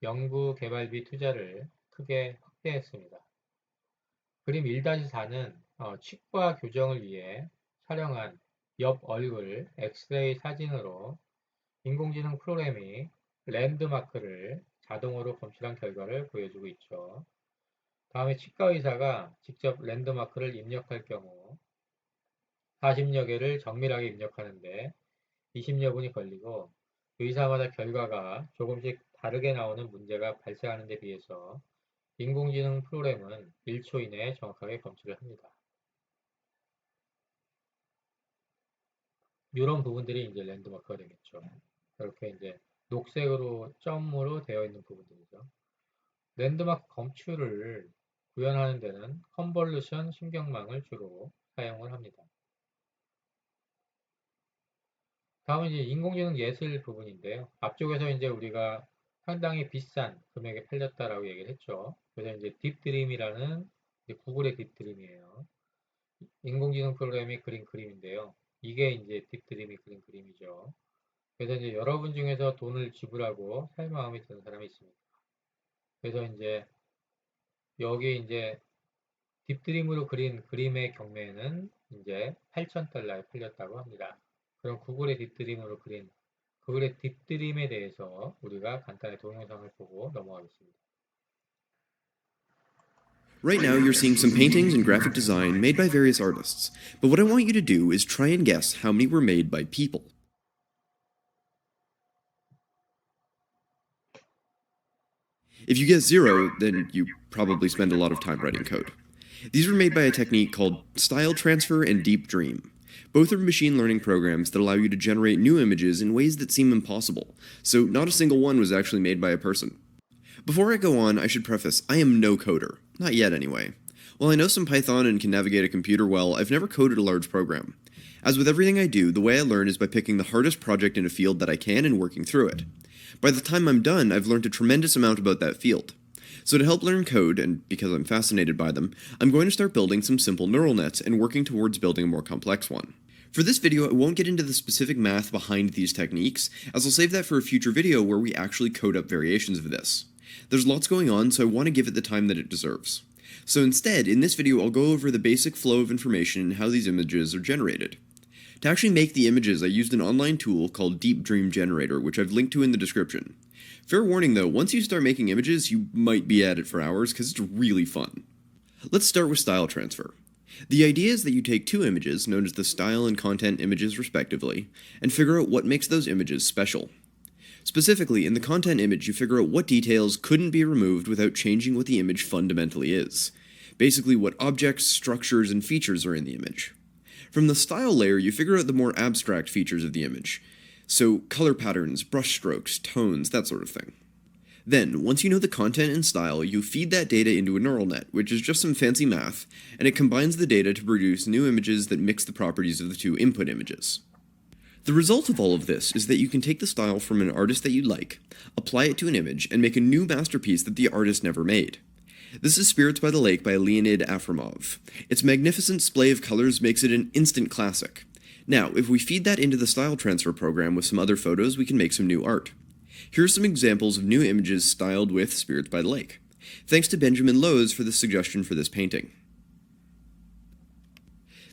연구 개발비 투자를 크게 확대했습니다. 그림 1-4는 치과 교정을 위해 촬영한 옆 얼굴 엑스레이 사진으로 인공지능 프로그램이 랜드마크를 자동으로 검출한 결과를 보여주고 있죠. 다음에 치과 의사가 직접 랜드마크를 입력할 경우 40여 개를 정밀하게 입력하는데 20여 분이 걸리고 의사마다 결과가 조금씩 다르게 나오는 문제가 발생하는 데 비해서 인공지능 프로그램은 1초 이내에 정확하게 검출을 합니다. 이런 부분들이 이제 랜드마크가 되겠죠. 이렇게 이제 녹색으로 점으로 되어 있는 부분들이죠. 랜드마크 검출을 구현하는 데는 컨볼루션 신경망을 주로 사용을 합니다. 다음은 이제 인공지능 예술 부분인데요. 앞쪽에서 이제 우리가 상당히 비싼 금액에 팔렸다라고 얘기를 했죠. 그래서 이제 딥드림이라는 구글의 딥드림이에요. 인공지능 프로그램이 그린 그림인데요. 이게 이제 딥드림이 그린 그림이죠. 그래서 이제 여러분 중에서 돈을 지불하고 살 마음이 드는 사람이 있습니다. 그래서 이제 여기 이제 딥드림으로 그린 그림의 경매는 이제 8,000달러에 팔렸다고 합니다. 그럼 구글의 딥드림에 대해서 우리가 간단히 동영상을 보고 넘어가겠습니다. Right now, you're seeing some paintings and graphic design made by various artists, but what I want you to do is try and guess how many were made by people. If you guess 0, then you probably spend a lot of time writing code. These were made by a technique called style transfer and deep dream. Both are machine learning programs that allow you to generate new images in ways that seem impossible, so not a single one was actually made by a person. Before I go on, I should preface, I am no coder. Not yet, anyway. While I know some Python and can navigate a computer well, I've never coded a large program. As with everything I do, the way I learn is by picking the hardest project in a field that I can and working through it. By the time I'm done, I've learned a tremendous amount about that field. So to help learn code, and because I'm fascinated by them, I'm going to start building some simple neural nets and working towards building a more complex one. For this video, I won't get into the specific math behind these techniques, as I'll save that for a future video where we actually code up variations of this. There's lots going on, so I want to give it the time that it deserves. So instead, in this video, I'll go over the basic flow of information and how these images are generated. To actually make the images, I used an online tool called Deep Dream Generator, which I've linked to in the description. Fair warning though, once you start making images, you might be at it for hours, because it's really fun. Let's start with style transfer. The idea is that you take two images, known as the style and content images respectively, and figure out what makes those images special. Specifically, in the content image, you figure out what details couldn't be removed without changing what the image fundamentally is. Basically, what objects, structures, and features are in the image. From the style layer, you figure out the more abstract features of the image. So, color patterns, brush strokes, tones, that sort of thing. Then, once you know the content and style, you feed that data into a neural net, which is just some fancy math, and it combines the data to produce new images that mix the properties of the two input images. The result of all of this is that you can take the style from an artist that you like, apply it to an image, and make a new masterpiece that the artist never made. This is Spirits by the Lake by Leonid Afremov. Its magnificent splay of colors makes it an instant classic. Now, if we feed that into the style transfer program with some other photos, we can make some new art. Here are some examples of new images styled with Spirits by the Lake. Thanks to Benjamin Lowe's for the suggestion for this painting.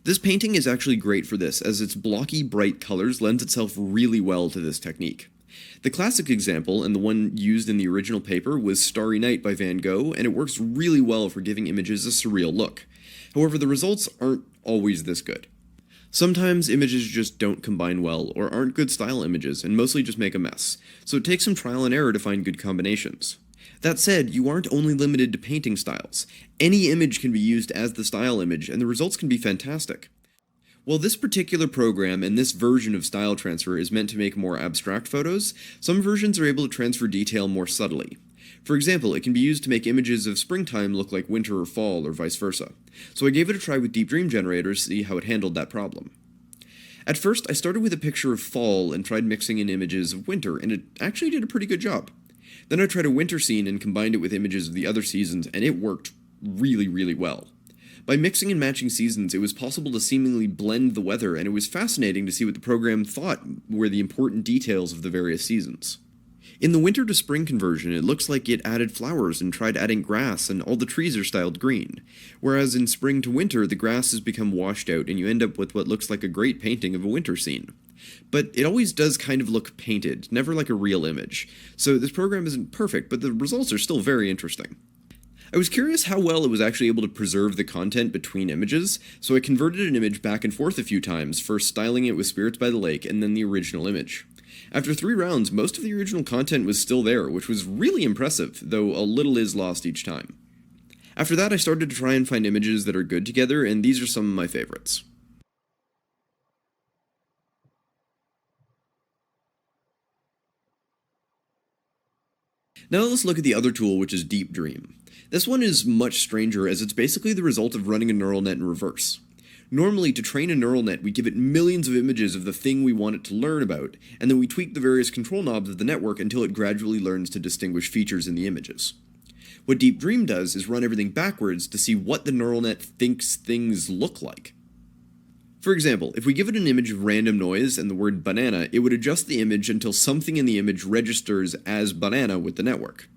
This painting is actually great for this, as its blocky, bright colors lends itself really well to this technique. The classic example, and the one used in the original paper, was Starry Night by Van Gogh, and it works really well for giving images a surreal look. However, the results aren't always this good. Sometimes images just don't combine well, or aren't good style images, and mostly just make a mess, so it takes some trial and error to find good combinations. That said, you aren't only limited to painting styles. Any image can be used as the style image, and the results can be fantastic. While this particular program and this version of style transfer is meant to make more abstract photos, some versions are able to transfer detail more subtly. For example, it can be used to make images of springtime look like winter or fall, or vice versa. So I gave it a try with Deep Dream Generator to see how it handled that problem. At first, I started with a picture of fall and tried mixing in images of winter, and it actually did a pretty good job. Then I tried a winter scene and combined it with images of the other seasons, and it worked really, really well. By mixing and matching seasons, it was possible to seemingly blend the weather, and it was fascinating to see what the program thought were the important details of the various seasons. In the winter to spring conversion, it looks like it added flowers and tried adding grass, and all the trees are styled green. Whereas in spring to winter, the grass has become washed out, and you end up with what looks like a great painting of a winter scene. But it always does kind of look painted, never like a real image. So this program isn't perfect, but the results are still very interesting. I was curious how well it was actually able to preserve the content between images, so I converted an image back and forth a few times, first styling it with Spirits by the Lake and then the original image. After 3 rounds, most of the original content was still there, which was really impressive, though a little is lost each time. After that, I started to try and find images that are good together, and these are some of my favorites. Now let's look at the other tool, which is Deep Dream. This one is much stranger, as it's basically the result of running a neural net in reverse. Normally, to train a neural net, we give it millions of images of the thing we want it to learn about, and then we tweak the various control knobs of the network until it gradually learns to distinguish features in the images. What Deep Dream does is run everything backwards to see what the neural net thinks things look like. For example, if we give it an image of random noise and the word banana, it would adjust the image until something in the image registers as banana with the network.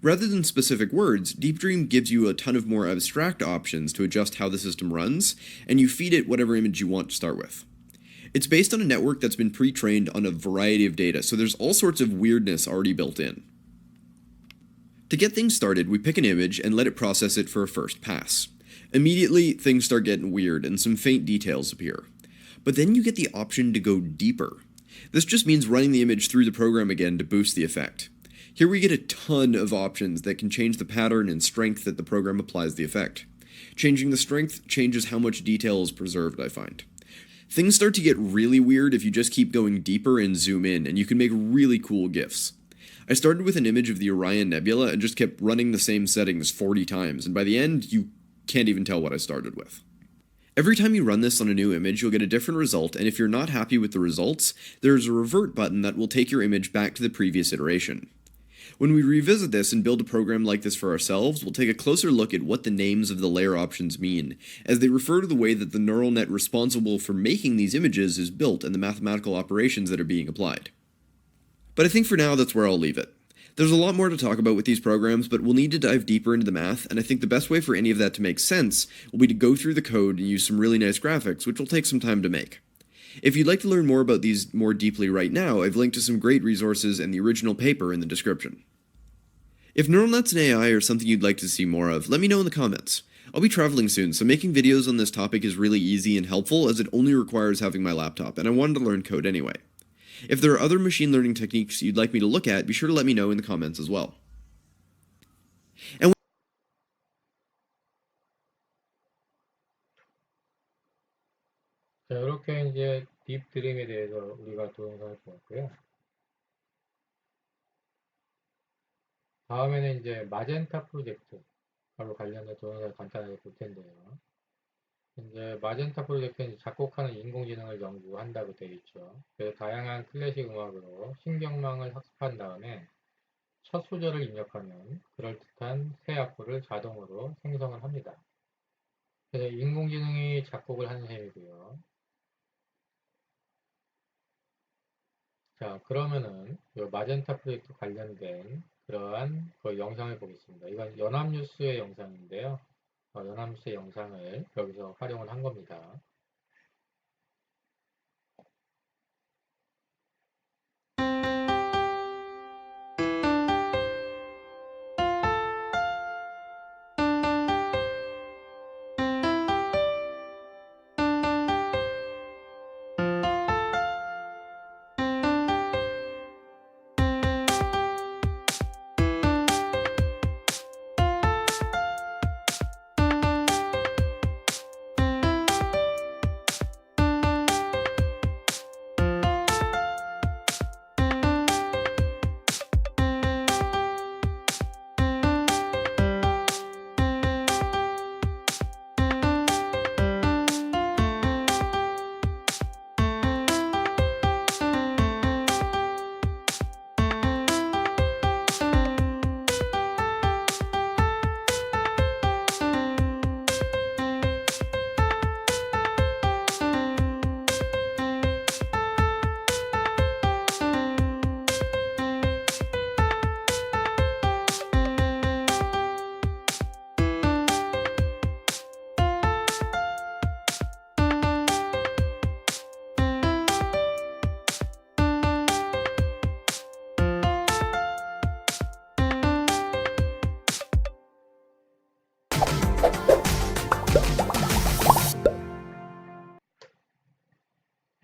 Rather than specific words, Deep Dream gives you a ton of more abstract options to adjust how the system runs, and you feed it whatever image you want to start with. It's based on a network that's been pre-trained on a variety of data, so there's all sorts of weirdness already built in. To get things started, we pick an image and let it process it for a first pass. Immediately, things start getting weird and some faint details appear. But then you get the option to go deeper. This just means running the image through the program again to boost the effect. Here we get a ton of options that can change the pattern and strength that the program applies the effect. Changing the strength changes how much detail is preserved, I find. Things start to get really weird if you just keep going deeper and zoom in, and you can make really cool GIFs. I started with an image of the Orion Nebula and just kept running the same settings 40 times, and by the end, you can't even tell what I started with. Every time you run this on a new image, you'll get a different result, and if you're not happy with the results, there's a revert button that will take your image back to the previous iteration. When we revisit this and build a program like this for ourselves, we'll take a closer look at what the names of the layer options mean, as they refer to the way that the neural net responsible for making these images is built and the mathematical operations that are being applied. But I think for now that's where I'll leave it. There's a lot more to talk about with these programs, but we'll need to dive deeper into the math, and I think the best way for any of that to make sense will be to go through the code and use some really nice graphics, which will take some time to make. If you'd like to learn more about these more deeply right now, I've linked to some great resources and the original paper in the description. If neural nets and AI are something you'd like to see more of, let me know in the comments. I'll be traveling soon, so making videos on this topic is really easy and helpful, as it only requires having my laptop, and I wanted to learn code anyway. If there are other machine learning techniques you'd like me to look at, be sure to let me know in the comments as well. And 자, 이렇게 이제 딥 드림에 대해서 우리가 동영상을 보았고요. 다음에는 이제 마젠타 프로젝트하고 관련된 동영상을 간단하게 볼 텐데요. 이제 마젠타 프로젝트는 작곡하는 인공지능을 연구한다고 되어 있죠. 그래서 다양한 클래식 음악으로 신경망을 학습한 다음에 첫 소절을 입력하면 그럴듯한 새 악보를 자동으로 생성을 합니다. 그래서 인공지능이 작곡을 하는 셈이고요. 자, 그러면은 이 마젠타 프로젝트 관련된 그러한 그 영상을 보겠습니다. 이건 연합뉴스의 영상인데요. 연합뉴스의 영상을 여기서 활용을 한 겁니다.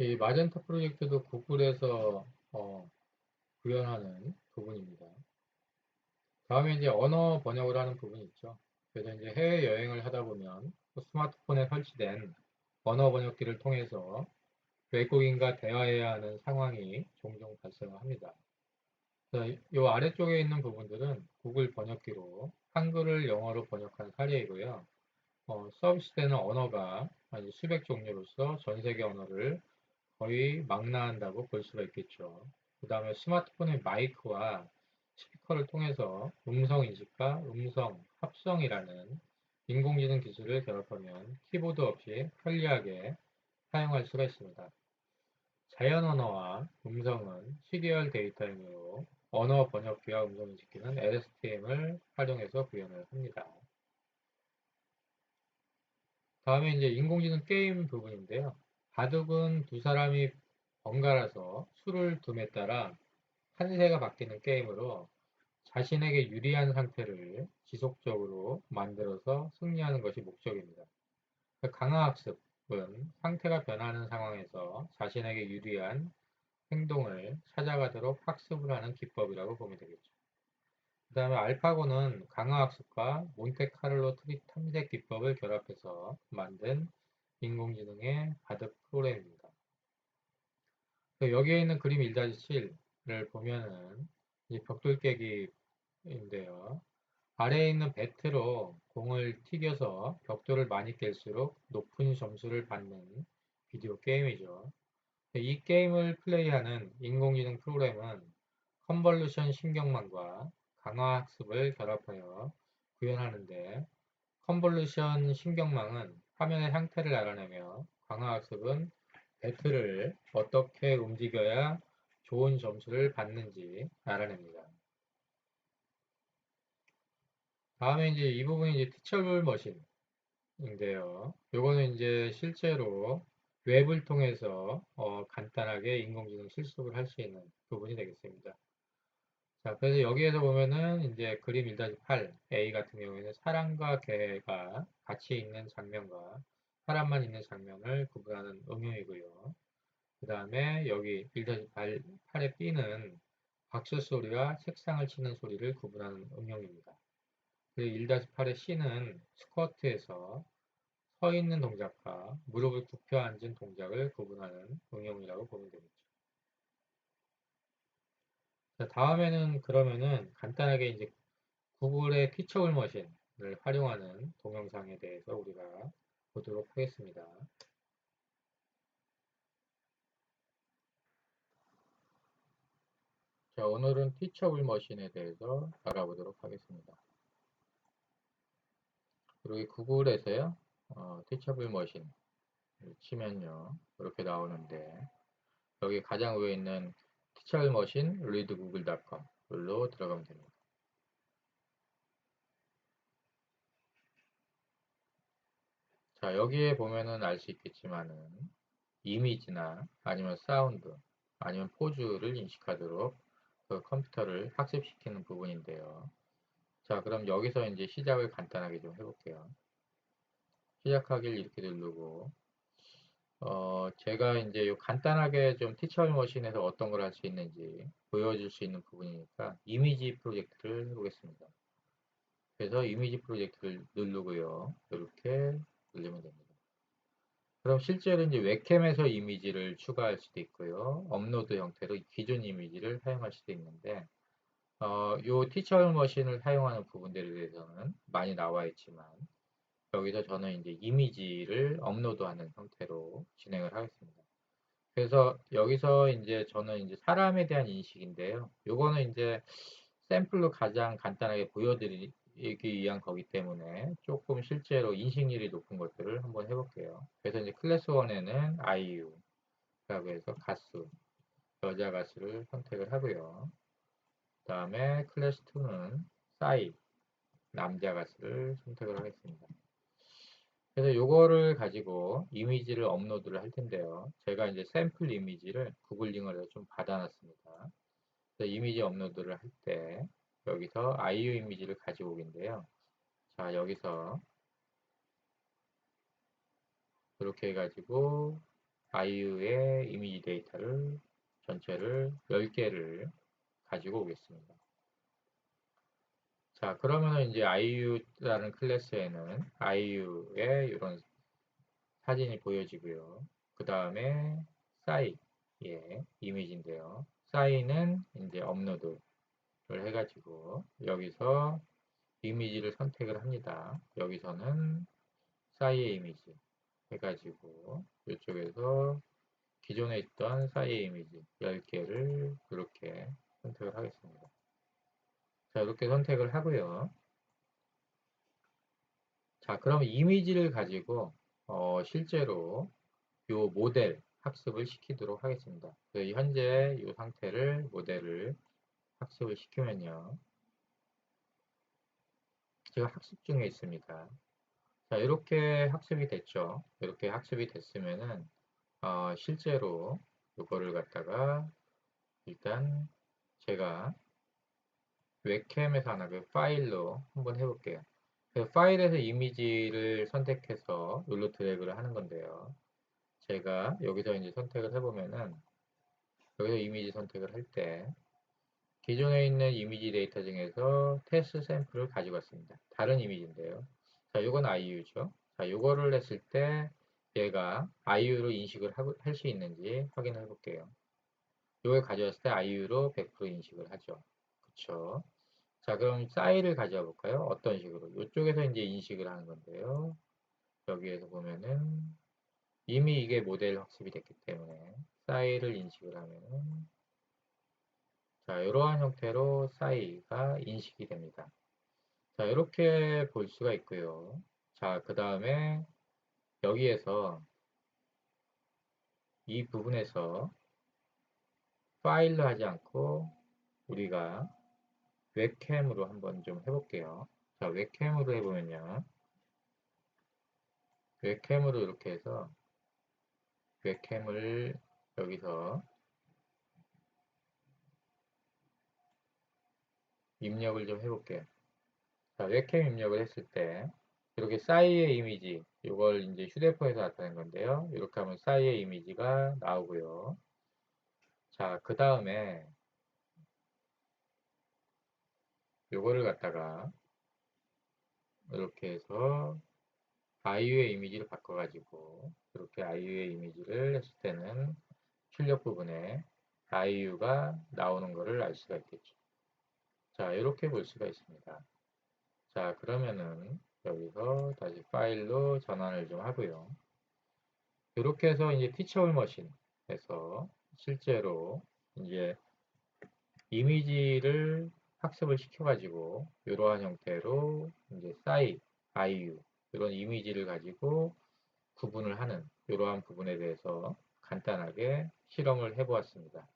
이 마젠타 프로젝트도 구글에서 구현하는 부분입니다. 다음에 이제 언어 번역을 하는 부분이 있죠. 그래서 이제 해외 여행을 하다 보면 스마트폰에 설치된 언어 번역기를 통해서 외국인과 대화해야 하는 상황이 종종 발생합니다. 이 아래쪽에 있는 부분들은 구글 번역기로 한글을 영어로 번역한 사례이고요. 서비스되는 언어가 아주 수백 종류로서 전 세계 언어를 거의 망라한다고 볼 수가 있겠죠. 그 다음에 스마트폰의 마이크와 스피커를 통해서 음성 인식과 음성 합성이라는 인공지능 기술을 결합하면 키보드 없이 편리하게 사용할 수가 있습니다. 자연 언어와 음성은 시리얼 데이터이므로 언어 번역기와 음성 인식기는 LSTM을 활용해서 구현을 합니다. 다음에 이제 인공지능 게임 부분인데요. 바둑은 두 사람이 번갈아서 수를 둠에 따라 판세가 바뀌는 게임으로 자신에게 유리한 상태를 지속적으로 만들어서 승리하는 것이 목적입니다. 강화학습은 상태가 변하는 상황에서 자신에게 유리한 행동을 찾아가도록 학습을 하는 기법이라고 보면 되겠죠. 그 다음에 알파고는 강화학습과 몬테카를로 탐색 기법을 결합해서 만든 인공지능의 바둑 프로그램입니다. 여기에 있는 그림 1-7을 보면은 벽돌 깨기인데요. 아래에 있는 배트로 공을 튀겨서 벽돌을 많이 깰수록 높은 점수를 받는 비디오 게임이죠. 이 게임을 플레이하는 인공지능 프로그램은 컨볼루션 신경망과 강화학습을 결합하여 구현하는데 컨볼루션 신경망은 화면의 상태를 알아내며 강화학습은 배트를 어떻게 움직여야 좋은 점수를 받는지 알아냅니다. 다음에 이제 이 부분이 이제 티처블 머신인데요. 요거는 이제 실제로 웹을 통해서 간단하게 인공지능 실습을 할 수 있는 부분이 되겠습니다. 자, 그래서 여기에서 보면은 이제 그림 1-8 A 같은 경우에는 사람과 개가 같이 있는 장면과 사람만 있는 장면을 구분하는 응용이고요. 그 다음에 여기 1-8의 B는 박수 소리와 책상을 치는 소리를 구분하는 응용입니다. 그리고 1-8의 C는 스쿼트에서 서 있는 동작과 무릎을 굽혀 앉은 동작을 구분하는 응용이라고 보면 되겠죠. 자, 다음에는 그러면은 간단하게 이제 구글의 티처블 머신을 활용하는 동영상에 대해서 우리가 보도록 하겠습니다. 자, 오늘은 티처블 머신에 대해서 알아보도록 하겠습니다. 그리고 이 구글에서요, 티처블 머신 치면요, 이렇게 나오는데, 여기 가장 위에 있는 티처블 머신 readgoogle.com로 들어가면 됩니다. 자, 여기에 보면은 알 수 있겠지만은, 이미지나 아니면 사운드, 아니면 포즈를 인식하도록 그 컴퓨터를 학습시키는 부분인데요. 자, 그럼 여기서 이제 시작을 간단하게 좀 해볼게요. 시작하기를 이렇게 누르고, 제가 이제 요 간단하게 좀 티처블 머신에서 어떤 걸 할 수 있는지 보여줄 수 있는 부분이니까 이미지 프로젝트를 해보겠습니다. 그래서 이미지 프로젝트를 누르고요. 이렇게 누르면 됩니다. 그럼 실제로 이제 웹캠에서 이미지를 추가할 수도 있고요. 업로드 형태로 기존 이미지를 사용할 수도 있는데, 요 티처블 머신을 사용하는 부분들에 대해서는 많이 나와 있지만, 여기서 저는 이제 이미지를 업로드하는 형태로 진행을 하겠습니다. 그래서 여기서 이제 저는 이제 사람에 대한 인식인데요. 요거는 이제 샘플로 가장 간단하게 보여드리기 위한 거기 때문에 조금 실제로 인식률이 높은 것들을 한번 해볼게요. 그래서 이제 클래스 1에는 아이유라고 해서 가수, 여자 가수를 선택을 하고요. 그 다음에 클래스 2는 싸이, 남자 가수를 선택을 하겠습니다. 그래서 요거를 가지고 이미지를 업로드를 할 텐데요. 제가 이제 샘플 이미지를 구글 링크를 좀 받아놨습니다. 그래서 이미지 업로드를 할 때 여기서 아이유 이미지를 가지고 오긴데요. 자, 여기서 이렇게 해가지고 IU의 이미지 데이터를 전체를 10개를 가지고 오겠습니다. 자, 그러면 이제 IU라는 클래스에는 IU의 이런 사진이 보여지고요. 그 다음에 싸이의 이미지인데요. 싸이는 이제 업로드를 해가지고 여기서 이미지를 선택을 합니다. 여기서는 싸이의 이미지 해가지고 이쪽에서 기존에 있던 싸이의 이미지 10개를 이렇게 선택을 하겠습니다. 자, 이렇게 선택을 하고요. 자, 그럼 이미지를 가지고 실제로 이 모델 학습을 시키도록 하겠습니다. 현재 이 상태를 모델을 학습을 시키면요. 지금 학습 중에 있습니다. 자, 이렇게 학습이 됐죠. 이렇게 학습이 됐으면은 실제로 이거를 갖다가 일단 제가 웹캠에서 하나 그 파일로 한번 해볼게요. 그 파일에서 이미지를 선택해서 여기로 드래그를 하는 건데요. 제가 여기서 이제 선택을 해보면은 여기서 이미지 선택을 할 때 기존에 있는 이미지 데이터 중에서 테스트 샘플을 가져갔습니다. 다른 이미지인데요. 자, 이건 IU죠. 자, 이거를 했을 때 얘가 IU로 인식을 할 수 있는지 확인해 볼게요. 이걸 가져왔을 때 IU로 100% 인식을 하죠. 그쵸? 자, 그럼 싸이를 가져와 볼까요? 어떤 식으로? 이쪽에서 이제 인식을 하는 건데요. 여기에서 보면은 이미 이게 모델 학습이 됐기 때문에 싸이를 인식을 하면은 자, 이러한 형태로 싸이가 인식이 됩니다. 자, 이렇게 볼 수가 있고요. 자, 그 다음에 여기에서 이 부분에서 파일로 하지 않고 우리가 웹캠으로 한번 좀 해볼게요. 자, 웹캠으로 해보면요. 웹캠으로 이렇게 해서 웹캠을 여기서 입력을 좀 해볼게요. 자, 웹캠 입력을 했을 때 이렇게 싸이의 이미지 이걸 이제 휴대폰에서 나타낸 건데요. 이렇게 하면 싸이의 이미지가 나오고요. 자, 그 다음에 요거를 갖다가 이렇게 해서 아이유의 이미지를 바꿔가지고 이렇게 아이유의 이미지를 했을 때는 출력 부분에 아이유가 나오는 것을 알 수가 있겠죠. 자, 이렇게 볼 수가 있습니다. 자, 그러면은 여기서 다시 파일로 전환을 좀 하고요. 이렇게 해서 이제 티처블 머신에서 실제로 이제 이미지를 학습을 시켜가지고 이러한 형태로 이제 싸이, 아이유 이런 이미지를 가지고 구분을 하는 이러한 부분에 대해서 간단하게 실험을 해보았습니다.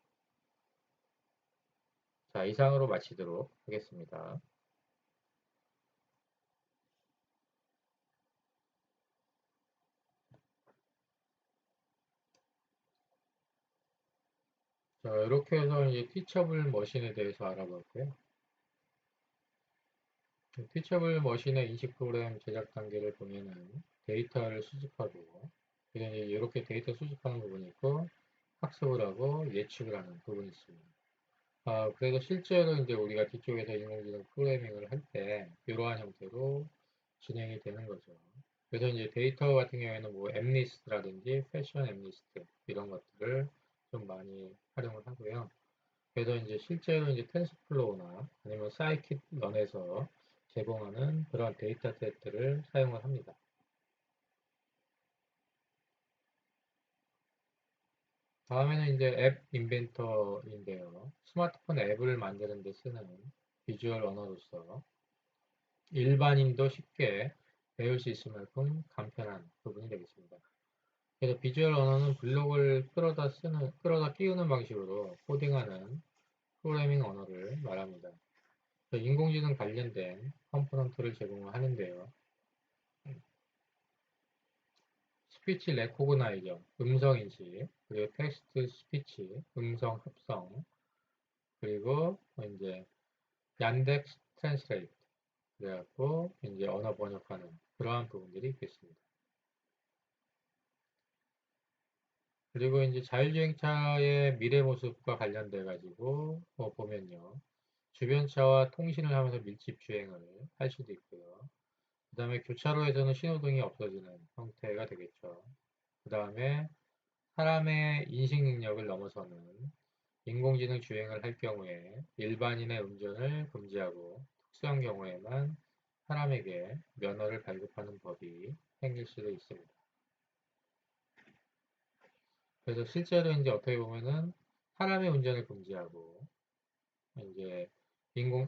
자, 이상으로 마치도록 하겠습니다. 자, 이렇게 해서 이제 티처블 머신에 대해서 알아봤고요. 티처블 머신의 인식 프로그램 제작 단계를 보면은 데이터를 수집하고 이제 이렇게 데이터 수집하는 부분이 있고 학습을 하고 예측을 하는 부분이 있습니다. 그래서 실제로 이제 우리가 뒤쪽에서 인공지능 프로그래밍을 할 때 이러한 형태로 진행이 되는 거죠. 그래서 이제 데이터 같은 경우에는 뭐 엠리스트라든지 패션 엠리스트 이런 것들을 좀 많이 활용을 하고요. 그래서 이제 실제로 이제 텐서플로우나 아니면 사이킷런에서 제공하는 그런 데이터 세트를 사용을 합니다. 다음에는 이제 앱 인벤터인데요. 스마트폰 앱을 만드는 데 쓰는 비주얼 언어로서 일반인도 쉽게 배울 수 있을 만큼 간편한 부분이 되겠습니다. 그래서 비주얼 언어는 블록을 끌어다 끼우는 방식으로 코딩하는 프로그래밍 언어를 말합니다. 인공지능 관련된 컴포넌트를 제공하는데요. 스피치 레코그나이저, 음성 인식, 그리고 텍스트 스피치, 음성 합성, 그리고 이제 얀덱스 트랜스레이트, 그래갖고 이제 언어 번역하는 그러한 부분들이 있겠습니다. 그리고 이제 자율주행차의 미래 모습과 관련돼 가지고 보면요. 주변차와 통신을 하면서 밀집 주행을 할 수도 있고요. 그 다음에 교차로에서는 신호등이 없어지는 형태가 되겠죠. 그 다음에 사람의 인식 능력을 넘어서는 인공지능 주행을 할 경우에 일반인의 운전을 금지하고 특수한 경우에만 사람에게 면허를 발급하는 법이 생길 수도 있습니다. 그래서 실제로 이제 어떻게 보면은 사람의 운전을 금지하고 이제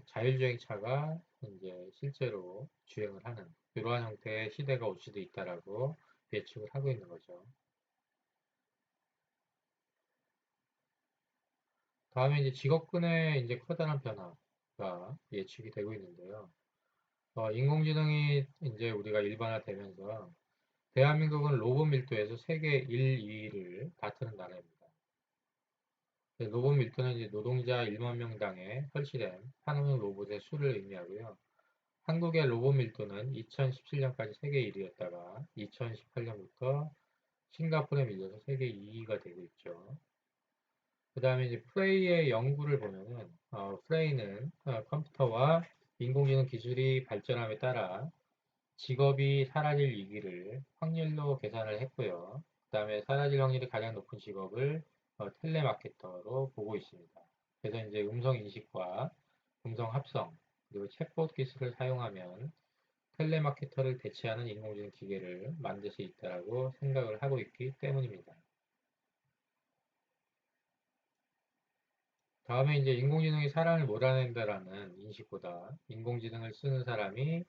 자율주행차가 이제 실제로 주행을 하는 이러한 형태의 시대가 올 수도 있다라고 예측을 하고 있는 거죠. 다음에 이제 직업군의 이제 커다란 변화가 예측이 되고 있는데요. 인공지능이 이제 우리가 일반화되면서 대한민국은 로봇 밀도에서 세계 1, 2위를 다투는 나라입니다. 로봇 밀도는 이제 노동자 1만 명당에 설치된 한우 로봇의 수를 의미하고요. 한국의 로봇 밀도는 2017년까지 세계 1위였다가 2018년부터 싱가포르에 밀려서 세계 2위가 되고 있죠. 그 다음에 이제 프레이의 연구를 보면은 프레이는 컴퓨터와 인공지능 기술이 발전함에 따라 직업이 사라질 위기를 확률로 계산을 했고요. 그 다음에 사라질 확률이 가장 높은 직업을 텔레마케터로 보고 있습니다. 그래서 이제 음성 인식과 음성 합성 그리고 챗봇 기술을 사용하면 텔레마케터를 대체하는 인공지능 기계를 만들 수 있다고 생각을 하고 있기 때문입니다. 다음에 이제 인공지능이 사람을 몰아낸다라는 인식보다 인공지능을 쓰는 사람이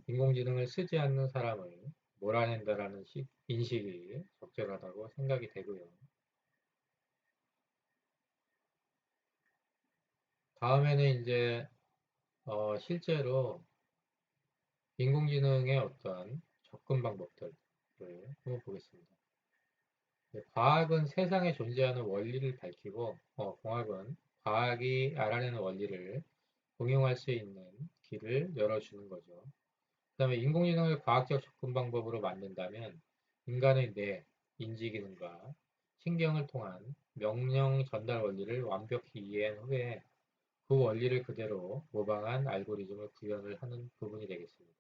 인공지능을 쓰지 않는 사람을 몰아낸다라는 인식이 적절하다고 생각이 되고요. 다음에는 이제 실제로 인공지능의 어떤 접근 방법들을 한번 보겠습니다. 과학은 세상에 존재하는 원리를 밝히고 공학은 과학이 알아내는 원리를 응용할 수 있는 길을 열어주는 거죠. 그 다음에 인공지능을 과학적 접근 방법으로 만든다면 인간의 뇌, 인지 기능과 신경을 통한 명령 전달 원리를 완벽히 이해한 후에 그 원리를 그대로 모방한 알고리즘을 구현을 하는 부분이 되겠습니다.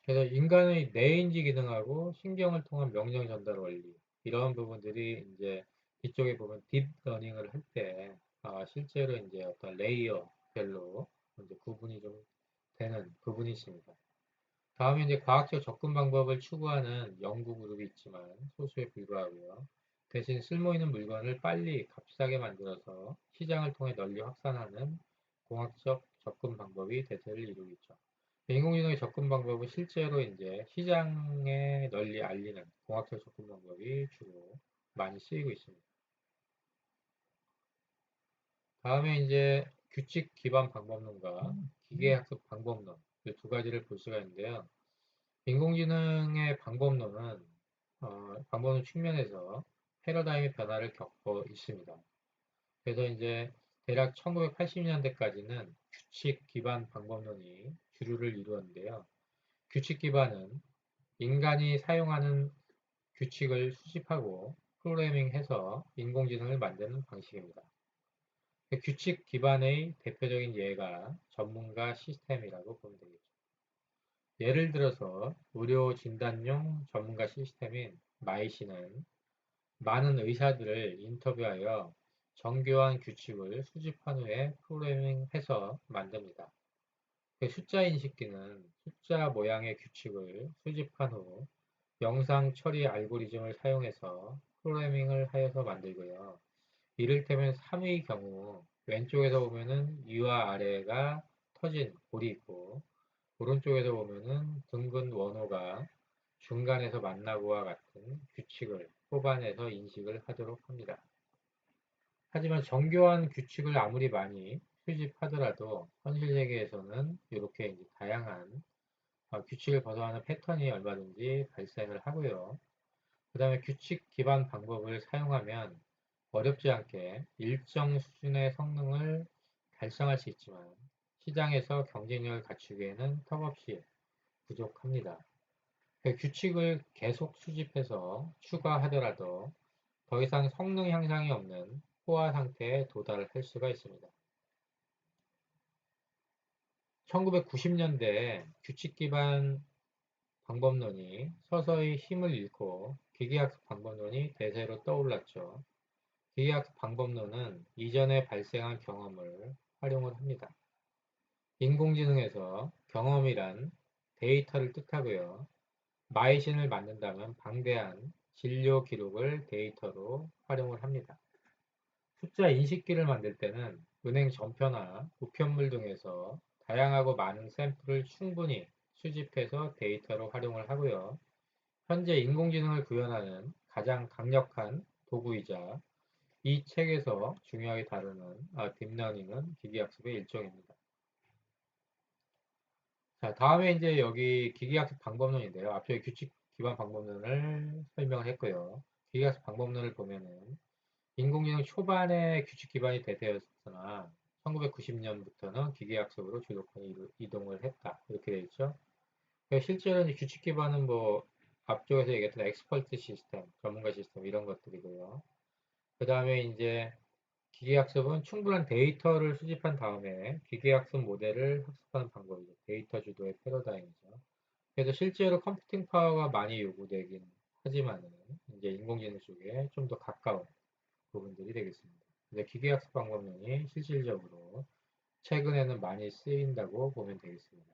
그래서 인간의 뇌인지 기능하고 신경을 통한 명령 전달 원리 이런 부분들이 이제 뒤쪽에 보면 딥러닝을 할 때 실제로 이제 어떤 레이어별로 이제 구분이 좀 되는 부분이 있습니다. 다음에 이제 과학적 접근 방법을 추구하는 연구 그룹이 있지만 소수에 불과하고요. 대신 쓸모 있는 물건을 빨리 값싸게 만들어서 시장을 통해 널리 확산하는 공학적 접근 방법이 대세를 이루고 있죠. 인공지능의 접근 방법은 실제로 이제 시장에 널리 알리는 공학적 접근 방법이 주로 많이 쓰이고 있습니다. 다음에 이제 규칙 기반 방법론과 기계학습 방법론 이 두 가지를 볼 수가 있는데요. 인공지능의 방법론 측면에서 패러다임의 변화를 겪고 있습니다. 그래서 이제 대략 1980년대까지는 규칙 기반 방법론이 주류를 이루었는데요. 규칙 기반은 인간이 사용하는 규칙을 수집하고 프로그래밍해서 인공지능을 만드는 방식입니다. 규칙 기반의 대표적인 예가 전문가 시스템이라고 보면 되겠죠. 예를 들어서 의료 진단용 전문가 시스템인 마이시는 많은 의사들을 인터뷰하여 정교한 규칙을 수집한 후에 프로그래밍해서 만듭니다. 숫자 인식기는 숫자 모양의 규칙을 수집한 후 영상 처리 알고리즘을 사용해서 프로그래밍을 하여서 만들고요. 이를테면 3의 경우 왼쪽에서 보면은 위와 아래가 터진 골이 있고 오른쪽에서 보면은 둥근 원호가 중간에서 만나고와 같은 규칙을 뽑아내서 인식을 하도록 합니다. 하지만 정교한 규칙을 아무리 많이 수집하더라도 현실 세계에서는 이렇게 이제 다양한 규칙을 벗어나는 패턴이 얼마든지 발생을 하고요. 그 다음에 규칙 기반 방법을 사용하면 어렵지 않게 일정 수준의 성능을 달성할 수 있지만 시장에서 경쟁력을 갖추기에는 턱없이 부족합니다. 그 규칙을 계속 수집해서 추가하더라도 더 이상 성능 향상이 없는 포화 상태에 도달을 할 수가 있습니다. 1990년대에 규칙 기반 방법론이 서서히 힘을 잃고 기계학습 방법론이 대세로 떠올랐죠. 기계학습 방법론은 이전에 발생한 경험을 활용을 합니다. 인공지능에서 경험이란 데이터를 뜻하고요. 마이신을 만든다면 방대한 진료 기록을 데이터로 활용을 합니다. 숫자 인식기를 만들 때는 은행 전표나 우편물 등에서 다양하고 많은 샘플을 충분히 수집해서 데이터로 활용을 하고요. 현재 인공지능을 구현하는 가장 강력한 도구이자 이 책에서 중요하게 다루는 딥러닝은 기계학습의 일종입니다. 자, 다음에 이제 여기 기계학습 방법론인데요. 앞쪽에 규칙 기반 방법론을 설명을 했고요. 기계학습 방법론을 보면은 인공지능 초반에 규칙 기반이 대세였으나 1990년부터는 기계학습으로 주도권이 이동을 했다. 이렇게 되어 있죠. 실제로 이제 규칙 기반은 뭐 앞쪽에서 얘기했던 엑스퍼트 시스템, 전문가 시스템 이런 것들이고요. 그 다음에 이제 기계학습은 충분한 데이터를 수집한 다음에 기계학습 모델을 학습하는 방법이죠. 데이터 주도의 패러다임이죠. 그래서 실제로 컴퓨팅 파워가 많이 요구되긴 하지만은 이제 인공지능 쪽에 좀 더 가까운 부분들이 되겠습니다. 근데 기계학습 방법론이 실질적으로 최근에는 많이 쓰인다고 보면 되겠습니다.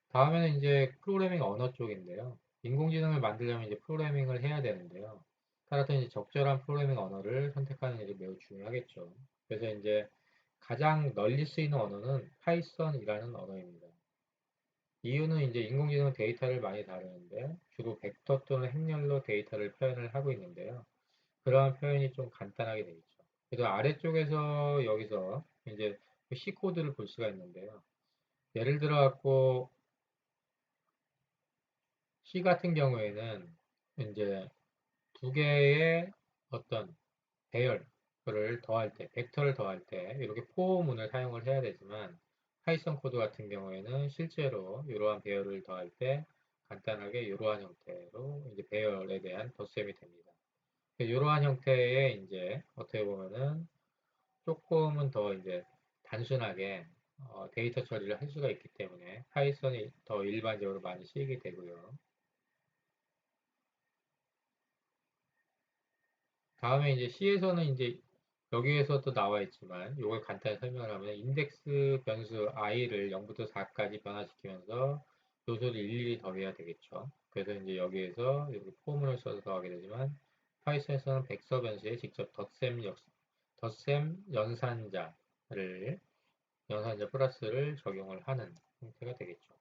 다음에는 이제 프로그래밍 언어 쪽인데요. 인공지능을 만들려면 이제 프로그래밍을 해야 되는데요. 따라서 이제 적절한 프로그래밍 언어를 선택하는 일이 매우 중요하겠죠. 그래서 이제 가장 널리 쓰이는 언어는 파이썬이라는 언어입니다. 이유는 이제 인공지능 데이터를 많이 다루는데 주로 벡터 또는 행렬로 데이터를 표현을 하고 있는데요. 그러한 표현이 좀 간단하게 되어 있죠. 그래서 아래쪽에서 여기서 이제 C 코드를 볼 수가 있는데요. 예를 들어 갖고 C 같은 경우에는 이제 두 개의 어떤 배열을 더할 때, 벡터를 더할 때 이렇게 포문을 사용을 해야 되지만 파이썬 코드 같은 경우에는 실제로 이러한 배열을 더할 때 간단하게 이러한 형태로 이제 배열에 대한 덧셈이 됩니다. 이러한 형태의 이제 어떻게 보면은 조금은 더 이제 단순하게 데이터 처리를 할 수가 있기 때문에 파이썬이 더 일반적으로 많이 쓰이게 되고요. 다음에 이제 C에서는 이제 여기에서도 나와 있지만 이걸 간단히 설명을 하면 인덱스 변수 i를 0부터 4까지 변화시키면서 요소를 일일이 더해야 되겠죠. 그래서 이제 여기에서 이렇게 포문을 써서 더하게 되지만 파이썬에서는 백서 변수에 직접 덧셈 연산자 플러스를 적용을 하는 형태가 되겠죠.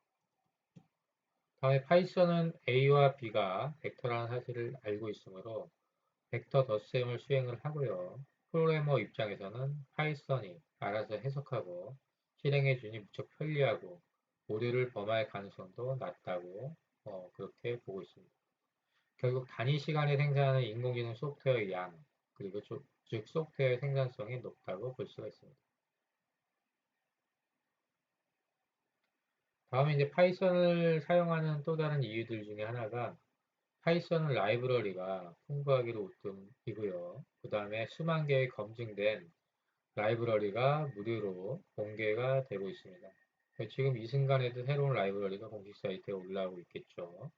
다음에 파이썬은 A와 B가 벡터라는 사실을 알고 있으므로 벡터 덧셈을 수행을 하고요. 프로그래머 입장에서는 파이썬이 알아서 해석하고 실행해 주니 무척 편리하고 오류를 범할 가능성도 낮다고 그렇게 보고 있습니다. 결국 단위 시간에 생산하는 인공지능 소프트웨어의 양 그리고 즉 소프트웨어의 생산성이 높다고 볼 수가 있습니다. 다음에 이제 파이썬을 사용하는 또 다른 이유들 중에 하나가 파이썬은 라이브러리가 풍부하기로 우뚝이고요. 그 다음에 수만 개의 검증된 라이브러리가 무료로 공개가 되고 있습니다. 지금 이 순간에도 새로운 라이브러리가 공식 사이트에 올라오고 있겠죠.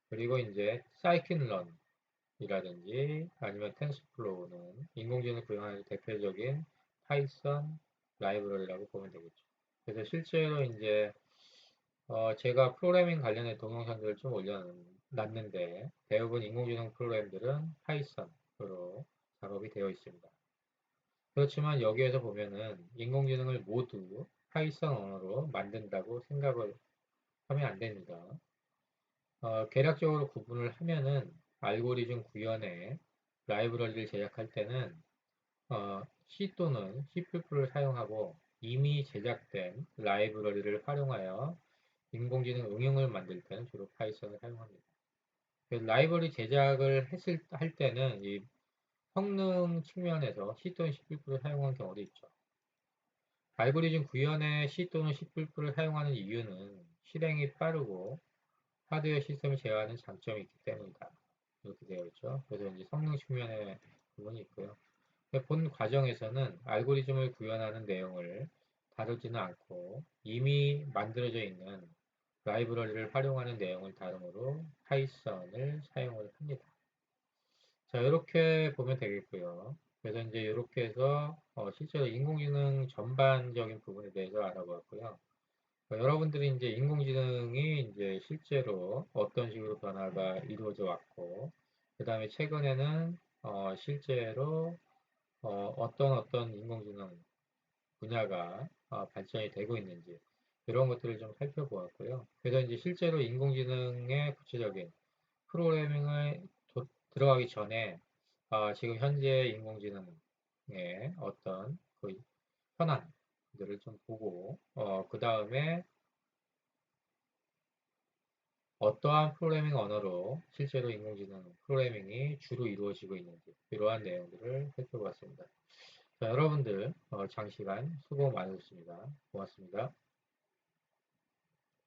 그리고 이제 scikit-learn이라든지 아니면 텐서플로우는 인공지능 구현하는 대표적인 파이썬 라이브러리라고 보면 되겠죠. 그래서 실제로 이제 제가 프로그래밍 관련의 동영상들을 좀 올려놨는데 대부분 인공지능 프로그램들은 파이썬으로 작업이 되어 있습니다. 그렇지만 여기에서 보면은 인공지능을 모두 파이썬 언어로 만든다고 생각을 하면 안 됩니다. 계략적으로 구분을 하면은 알고리즘 구현에 라이브러리를 제작할 때는 C 또는 C++를 사용하고 이미 제작된 라이브러리를 활용하여 인공지능 응용을 만들 때는 주로 파이썬을 사용합니다. 라이브러리 제작을 할 때는 이 성능 측면에서 C 또는 C++를 사용하는 경우도 있죠. 알고리즘 구현에 C 또는 C++을 사용하는 이유는 실행이 빠르고 하드웨어 시스템을 제어하는 장점이 있기 때문이다. 이렇게 되어 있죠. 그래서 이제 성능 측면의 부분이 있고요. 본 과정에서는 알고리즘을 구현하는 내용을 다루지는 않고 이미 만들어져 있는 라이브러리를 활용하는 내용을 다루므로 파이썬을 사용을 합니다. 자, 이렇게 보면 되겠고요. 그래서 이제 이렇게 해서 실제로 인공지능 전반적인 부분에 대해서 알아보았고요. 여러분들이 이제 인공지능이 이제 실제로 어떤 식으로 변화가 이루어져 왔고, 그 다음에 최근에는 실제로 어떤 인공지능 분야가 발전이 되고 있는지 이런 것들을 좀 살펴보았고요. 그래서 이제 실제로 인공지능의 구체적인 프로그래밍을 들어가기 전에 지금 현재 인공지능의 어떤 그 현안들을 좀 보고 그 다음에 어떠한 프로그래밍 언어로 실제로 인공지능 프로그래밍이 주로 이루어지고 있는지 이러한 내용들을 살펴보았습니다. 자, 여러분들 장시간 수고 많으셨습니다. 고맙습니다.